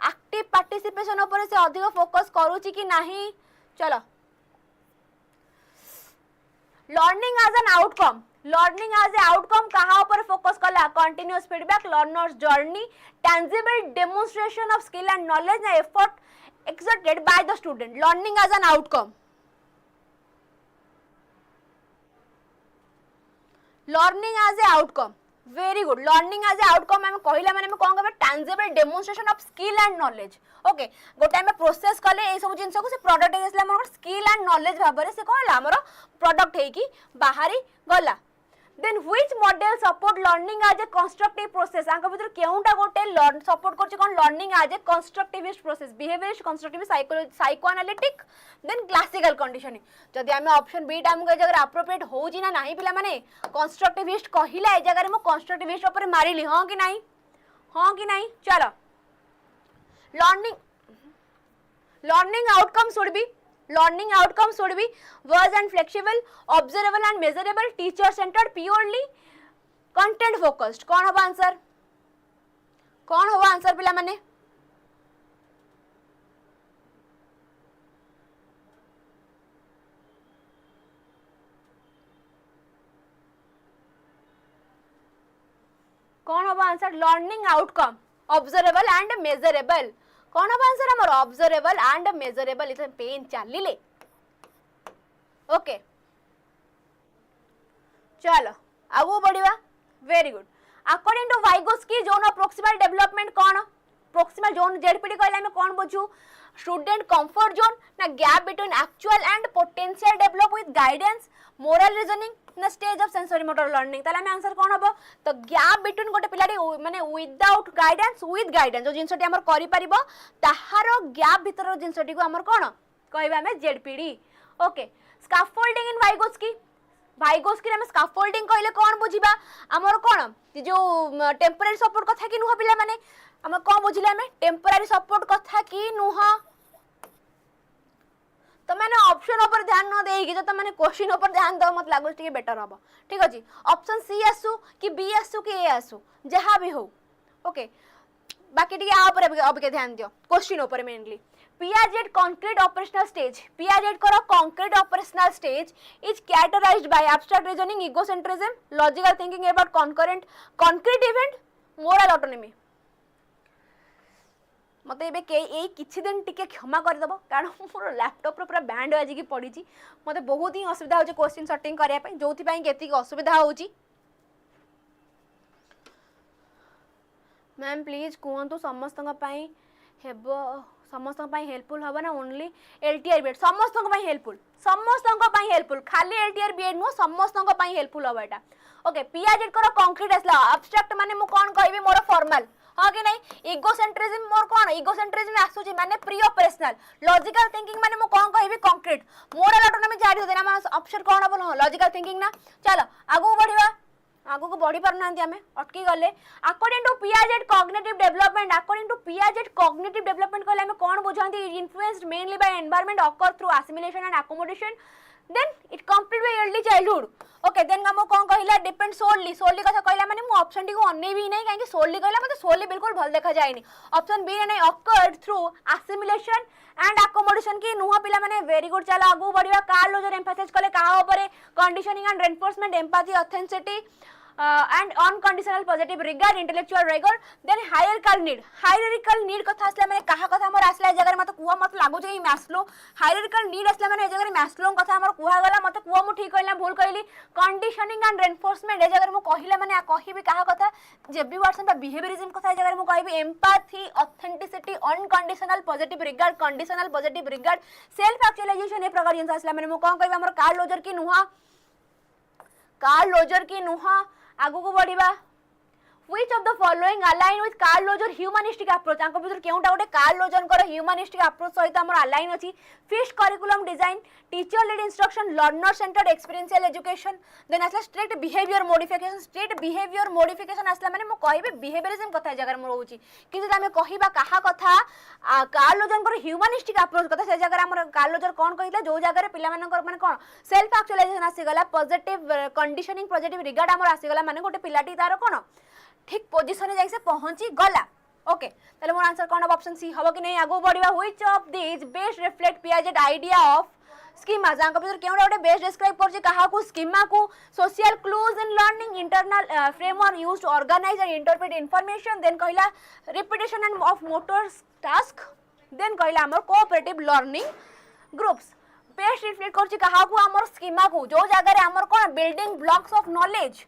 एक्टिव पार्टिसिपेशन ऊपर से अधिक फोकस करूची कि नाही चलो लर्निंग एज ए आउटकम कहा ऊपर फोकस कला continuous feedback learners journey tangible demonstration of skill and knowledge ना effort exerted by the student learning as an outcome very good learning as a outcome हम कहला माने हम कोन कहबे tangible demonstration of skill and knowledge okay गोटे हम process कले ए सब जिंस को से प्रोडक्ट हेसला हमर स्किल एंड नॉलेज भाबरे से कहला हमर प्रोडक्ट हे की बाहरी गला then which model support learning as a constructive process आंका भीतर केउंटा गोटे सपोर्ट करछि कोन learning as a constructivist process behaviourist constructivist psychoanalytic then classical conditioning जदि हम ऑप्शन बी टा हमके जगह एप्रोप्रिएट होउजी ना नाही पिला माने कंस्ट्रक्टिविस्ट कहिला ए जगह रे मो कंस्ट्रक्टिविस्ट ऊपर मारिली हां कि नहीं चलो learning outcome should be was and flexible observable and measurable teacher centered purely content focused कौन होबा आंसर पिला माने कौन होबा answer learning outcome observable and measurable कौन हम आंसर हमर ऑब्जर्वेबल एंड मेजरेबल इथे पेन चलिले ओके चलो आगु बढ़िया very good according to Vygotsky zone of proximal development कौन प्रोक्सिमल जोन जेडपीडी कहले हमें कौन बुझू स्टूडेंट कंफर्ट जोन ना gap between actual and potential develop with guidance moral reasoning ना stage of sensory motor learning ताले हमें आंसर कौन हबो तो गैप बिटवीन गोटे पिलाडी माने विदाउट गाइडेंस विथ गाइडेंस जो जिंसटी हमर करि परिबो ताहार गैप भीतर जिंसटी को हमर कौन कहबा हमें जेडपीडी ओके स्कैफोल्डिंग इन वाइगोस्की हम स्कैफोल्डिंग कहले कौन बुझिबा हमर कौन जो टेम्पररी सपोर्ट कथा कि नुह पिला माने हम कौन बुझिले हमें टेम्पररी सपोर्ट कथा कि नुह तो मैंने ऑप्शन ऊपर ध्यान न देगी तो मैंने क्वेश्चन ऊपर ध्यान दो मत लागो ठीक बेटर हम ठीक अछि ऑप्शन सी आसु कि बी आसु कि ए आसु जहां भी हो ओके बाकी ठीक आ ऊपर अब के ध्यान दियो क्वेश्चन ऊपर mainly Piaget concrete operational stage Piaget करो concrete operational stage is characterized by abstract reasoning egocentrism logical thinking about concrete event moral autonomy मत ए किछि दिन टिके क्षमा कर दबो कारण मोर लैपटॉप रो पूरा बैंड बाजी की पड़ी छी मते बहुत ही असुविधा होचे क्वेश्चन सॉर्टिंग करिया पई जोथि पई केति असुविधा होची मैम प्लीज कहंतु समस्तंग पई हेबो समस्तंग पई हेल्पफुल हबो ना ओनली एलटीआर बीएड समस्तंग पई हेल्पफुल खाली एलटीआर बीएड नो समस्तंग पई हेल्पफुल हबो एटा ओके पियाजेट करो कंक्रीट असला एब्स्ट्रैक्ट माने मु कोन कहबी मोर फॉर्मल हाँ कि नहीं इगोसेंट्रिज्म मोर कौन इगोसेंट्रिज्म आसुची माने प्री ऑपरेशनल लॉजिकल थिंकिंग माने मु कोन कहबी कंक्रीट मोरल ऑटोनॉमी जारी हो देना हम ऑप्शन कोन हबो न लॉजिकल थिंकिंग ना चलो आगु बढ़िबा आगु को बढ़ी पारना हमें अटकी गले according to Piaget cognitive development कहले हमें कौन बुझांती influenced mainly by environment occur through assimilation and accommodation then it complete by early childhood okay then हम कौन कहला डिपेंड सोली कथा कहला माने मु ऑप्शन टी को अन्ने भी नहीं काहे कि सोली कहला मते सोली बिल्कुल भल देखा जायनी ऑप्शन बी नहीं awkward through assimilation and accommodation की नुह पिला माने वेरी गुड चला आगु बढ़िया कार्ल लोजर एम्फासाइज कले काहा ऊपर conditioning and reinforcement empathy authenticity and unconditional positive regard intellectual rigor then hierarchical need कथा असला माने कहा कथा हमर असला जगह मत कुआ मत लागो जे मैस्लो hierarchical need असला माने जगह मैस्लो कथा हमर कुआ गला मत कुआ मु ठीक कहला भूल कहली कंडीशनिंग एंड रेनफोर्समेंट ए जगह मु कहिला माने कहिबी कहा कथा जेबी वर्सन बा बिहेवियरिज्म कथा जगह मु कहबी empathy authenticity unconditional positive regard conditional positive regard self actualisation ए प्रकार जिंस असला माने मु कोन कहबी हमर कार्ल लोजर की नुहा आगु को बढ़िबा which of the following align with Carl Lozer humanistic approach आंको भीतर केउटा गोटे कार्ल लोजर कर humanistic approach सहित हमर अलाइन अछि fixed curriculum design teacher led instruction learner centred experiential education then असला स्ट्रिक्ट बिहेवियर मॉडिफिकेशन असला माने मु कहबे बिहेवियरिज्म कथा जगह म रहउची किंतु हमें कहिबा कहा कथा कार्ल लोजर कर ह्यूमनिस्टिक अप्रोच कथा से जगह हमर कार्ल लोजर कोन कहिला जो जगह पिला मानकर माने कोन सेल्फ एक्चुअलाइजेशन आसी गला पॉजिटिव कंडीशनिंग पॉजिटिव रिगार्ड हमर आसी गला माने गोटे पिलाटी तार कोन ठीक पोजीशन जाई से पहुंची गला ओके ताले मोर आंसर कोन ऑप्शन सी हबो कि नहीं आगो बढ़िबा which of this best reflect Piaget idea of schema जांका भीतर केउडा गोटे बेस्ट डिस्क्राइब करछि कहा को स्कीमा को social clues in learning internal framework used to organise and interpret information then कहला repetition and of motor task then कहला हमर cooperative learning groups best reflect करछि कहा को हमर स्कीमा को जो जगह रे हमर कोन building blocks of knowledge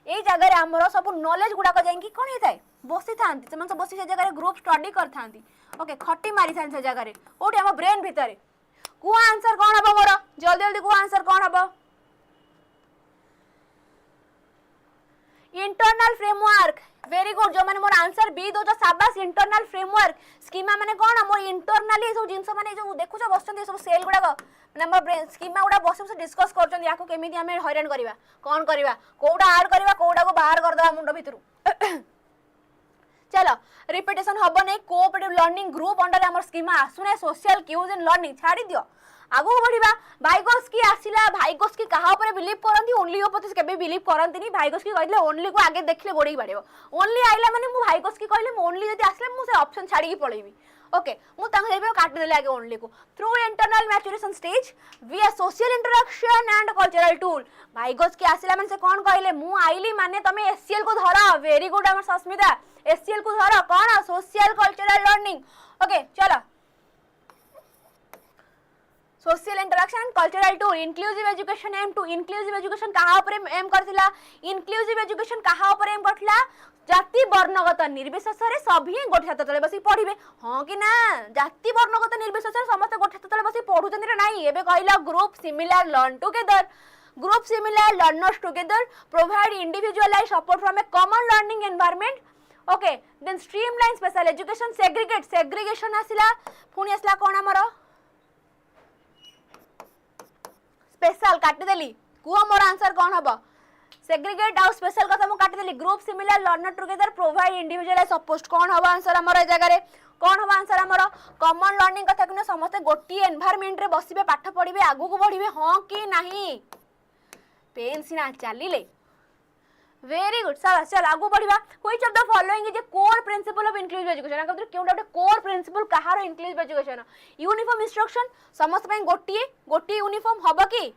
a जगह हमर सब नॉलेज गुडा को जाई कि कोन हेताय बसी थांती से बसी से जगह ग्रुप स्टडी कर थांती ओके खट्टी मारी थांती से जगह रे ओटी हम ब्रेन भीतर को आंसर कोन हबो मोर जल्दी जल्दी को आंसर कोन हबो इंटरनल फ्रेमवर्क वेरी गुड जो माने मोर आंसर बी दो शाबाश इंटरनल फ्रेमवर्क स्कीमा माने कोन मोर इंटरनली सब जिंस माने जो देखु छ बसचंदी सब सेल गुडा माने हमर ब्रेन स्कीमा गुडा बस से डिस्कस करचंदी याको केमिति हमें हैरान करबा कोन करबा कोडा ऐड करबा कोडा को बाहर कर दबा मुंडो भितरु चलो रिपीटेशन हबो नै कोऑपरेटिव लर्निंग ग्रुप अंडर हमर स्कीमा आसुने सोशल क्यूज इन लर्निंग छाडी दियो आगो बढ़िबा भाइगोस्की आसिला भाइगोस्की कहा ऊपर बिलीव करंती ओनली ऊपर केबे बिलीव करंती नी भाइगोस्की कहले ओनली को आगे देखले गोड़ी बाड़ेबो ओनली आइला माने मु भाइगोस्की कहले मु ओनली जदी आसले मु से ऑप्शन छाडी की पळेबी ओके मु तांग हेबे काटि देले आगे ओनली को थ्रू इंटरनल मैच्योरेशन स्टेज वी social interaction and cultural tool भाईगोज के आसिला मन से कोन कहले मु आइली माने तमे एससीएल को धर वेरी गुड हमर सस्मिता एससीएल को धर कोन सोशल कल्चरल लर्निंग ओके चलो social interaction and cultural tool inclusive education aim to inclusive education कहा ऊपर एम करथिला इंक्लूसिव एजुकेशन कहा ऊपर एम करथिला जाति वर्णगत निर्विशेष रे सभी गोटे छात्र तले बसी पढ़िबे हां कि ना जाति वर्णगत निर्विशेष रे समस्त गोटे छात्र तले बसी पढुचंदी रे नाही एबे कहला group similar learn together group similar learners together provide individualised support from a common learning environment okay then streamline special education segregation आसिला पुनी आसिला कोन हमर स्पेशल काटि देली कुह मोर आंसर कोन हबो सेग्रीगेट आउ स्पेशल कथा मु काटि देली group similar learner together provide individual support कोन हबो आंसर हमर ए जगह रे कोन हबो आंसर हमर कॉमन लर्निंग कथा कि समस्त गोटी एनवायरनमेंट रे बसिबे पाठ पढिबे आगु को बढ़िबे हां कि नाही पेन सिना चलिले वेरी गुड शाबाश चल आगु बढ़िबा which of the following is a core principle of inclusive education अगर केउडा कोर प्रिंसिपल कहार इंक्लूसिव एजुकेशन यूनिफॉर्म इंस्ट्रक्शन समस्त पई गोटी यूनिफॉर्म हबो कि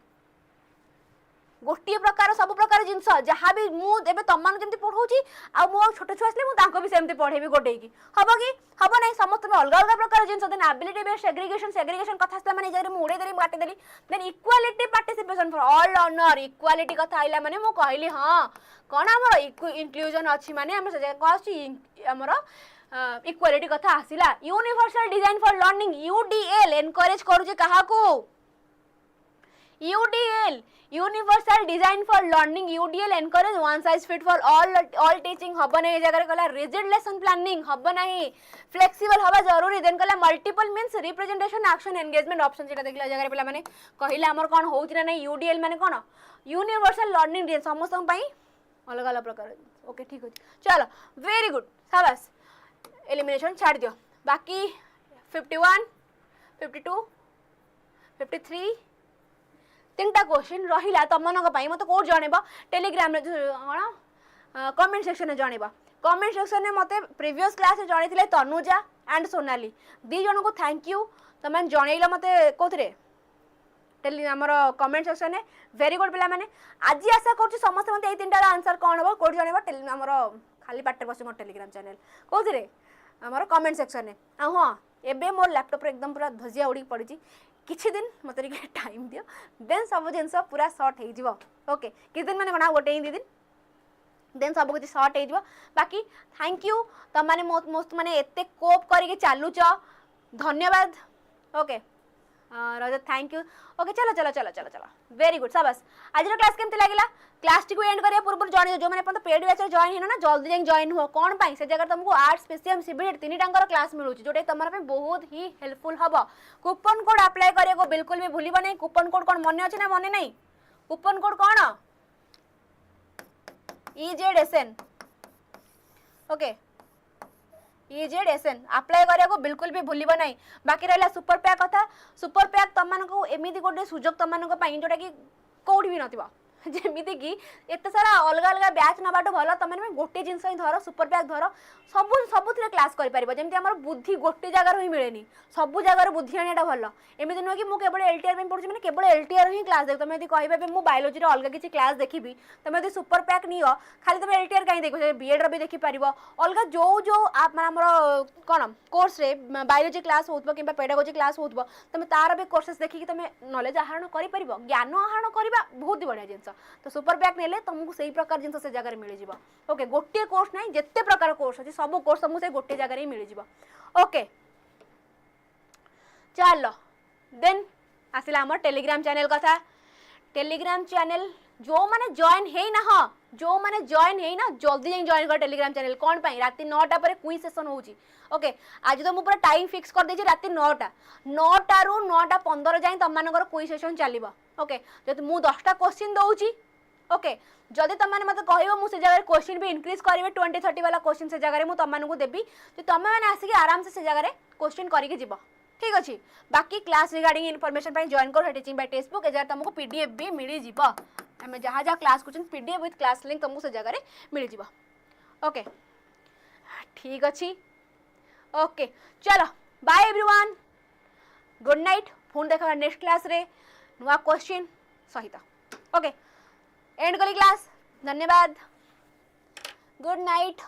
गोटी प्रकार सब प्रकार जिंस जहाँ भी मुझे तुम जमी पढ़ाऊँगी आ छोट छुआ आसले मुझे भी सेमती पढ़ेबी गोटे की हम कि हम ना समस्त अलग अलग प्रकार जिन देन एबिलिटी बेस्ड सेग्रीगेशन कथा मैंने जगह मुझे उड़ेदेली काटिदेली then equality participation for all learner equality कथा आइला माने मु कहली हाँ कौन आमर इंक्लूजन अच्छी माने आम से आमर इक्वालिटी कथा आसिला universal design for learning UDL encourage करूचे काहाकू UDL universal design for learning UDL encourage one size fit for all teaching हब ना जगह कहला रिजिड लेसन प्लानिंग हब ना फ्लेक्सिबल हवा जरूरी देन कहला multiple means representation action engagement option जेटा देखला जगह पे माने कहले हमर कोन होउछ ना नहीं यूडीएल माने कोन यूनिवर्सल लर्निंग डिजाइन समस्त पई अलग अलग प्रकार ओके ठीक अछि चलो वेरी गुड शाबाश एलिमिनेशन छाड़ दियो बाकी 51 52 53 तीनटा क्वेश्चन रहिला तमनक पई मते कोड जणेबा टेलीग्राम रे कोन कमेंट सेक्शन में जणेबा कमेंट सेक्शन में मते प्रीवियस क्लास रे जणैतिले तनुजा एंड सोनाली दी जण को थैंक यू तमन जणैला मते कोथरे टेली हमर कमेंट सेक्शन में वेरी गुड पिला माने आज आशा करछु समस्त मते ए तीनटा आंसर कोन हो कोड जणेबा टेली हमर खाली पाटे बस मोर टेलीग्राम चैनल कोथरे हमर कमेंट सेक्शन में हां एबे मोर लैपटॉप रे एकदम पूरा धजिया उड़ी पड़ी किछि दिन मते टाइम दियो देन सब जिनस पूरा शॉर्ट हो जिवो ओके किछि दिन माने कोना गोटे दिन देन सब किछि शॉर्ट हो जिवो बाकी थैंक यू त माने मोस्ट माने एते कोप करके चालू छ धन्यवाद okay Rajat thank you okay चलो चलो चलो चलो चलो वेरी गुड शाबाश आज क्लास केमते लागिला क्लास टी को एंड करिया पूर्व जॉइन जो माने पेड बैच जॉइन हेना ना जल्दी जाई जॉइन हो कोन पाई से जगह तुमको आर्ट्स स्पेसियम सीबीडी तीन टांगर क्लास मिलू जोटे तमरा पे बहुत ही हेल्पफुल हबो कूपन कोड अप्लाई करिया को बिल्कुल भी भूलिबो नै कूपन कोड कोन मने अछि ना मने नै कूपन कोड कोन EZSN ओके EZSN अप्लाई करिया को बिल्कुल भी भूलिबो नै बाकी रहला सुपर पैक कथा सुपर पैक तमन को एमिति गोटे सुजोग तमन को पाई जोटा कि कोड भी नथिबा जेमिति कि एते सारा अलग अलग बैच नबाटो भलो तमने गोटे जिंस ही धर सुपर पैक धर सब सबुथिरे क्लास करि परिबो जेमति हमर बुद्धि गोटे जगह ही मिलेनी सब जगह बुद्धि आनियाटा भलो एमिति न कि मु केवल LTR में पढुछि माने केवल LTR ही क्लास देख तमे यदि कहबे बे मु बायोलॉजी रे अलग किछि क्लास देखिबी तमे यदि सुपर पैक नियो खाली तमे LTR काई देखो बीएड रे भी देखि परिबो अलग जो आप माने हमर कोन कोर्स रे बायोलॉजी क्लास होतबो किबा पेडागोजी क्लास होतबो तमे तार भी कोर्सेस देखि कि तमे नॉलेज आहरण करि परिबो ज्ञान आहरण करबा बहुत बढ़िया जिंस तो सुपर पैक नेले तुमको सही प्रकार जिंस से जगह मिल जिवो ओके गोटे कोर्स नहीं जेते प्रकार कोर्स अछि सब कोर्स तुमको से गोटे जगह ही मिल जिवो ओके चलो देन आसिला हमर टेलीग्राम चैनल कथा टेलीग्राम चैनल जो माने जॉइन हेई ना हां जो माने जॉइन हेई ना जल्दी जाई जॉइन कर टेलीग्राम चैनल कोन पाई राती 9टा पर क्विज सेशन होउची ओके आज तो मु पूरा टाइम फिक्स कर देछि राती 9टा रु 9:15 जाई तमनकर क्विज सेशन चलिबो ओके जति मु 10टा क्वेश्चन दउची ओके जदि तुम मैंने मत कह मुझे जगह क्वेश्चन भी इंक्रीज करेंगे 20-30 वाला क्वेश्चन से जगह मुझे तुमको देवी तो तुम मैंने आसिक आराम से जगह क्वेश्चन करके जीव ठीक अच्छे बाकी क्लास रिगार्डिंग इनफॉरमेशन जॉइन कर टीचिंग बाय टेक्स्ट बुक एजार तुमको PDF भी मिल जीव आम जहाँ जहाँ क्लास कर PDF विथ क्लास लिंक तुमको से जगह मिल जीव ओके ठीक अच्छे ओके चलो बाय एवरीवन, गुड नाइट। पुणी देखा नेक्स्ट क्लास रे नुआ क्वेश्चन सहित। ओके एंड करी क्लास, धन्यवाद, गुड नाइट।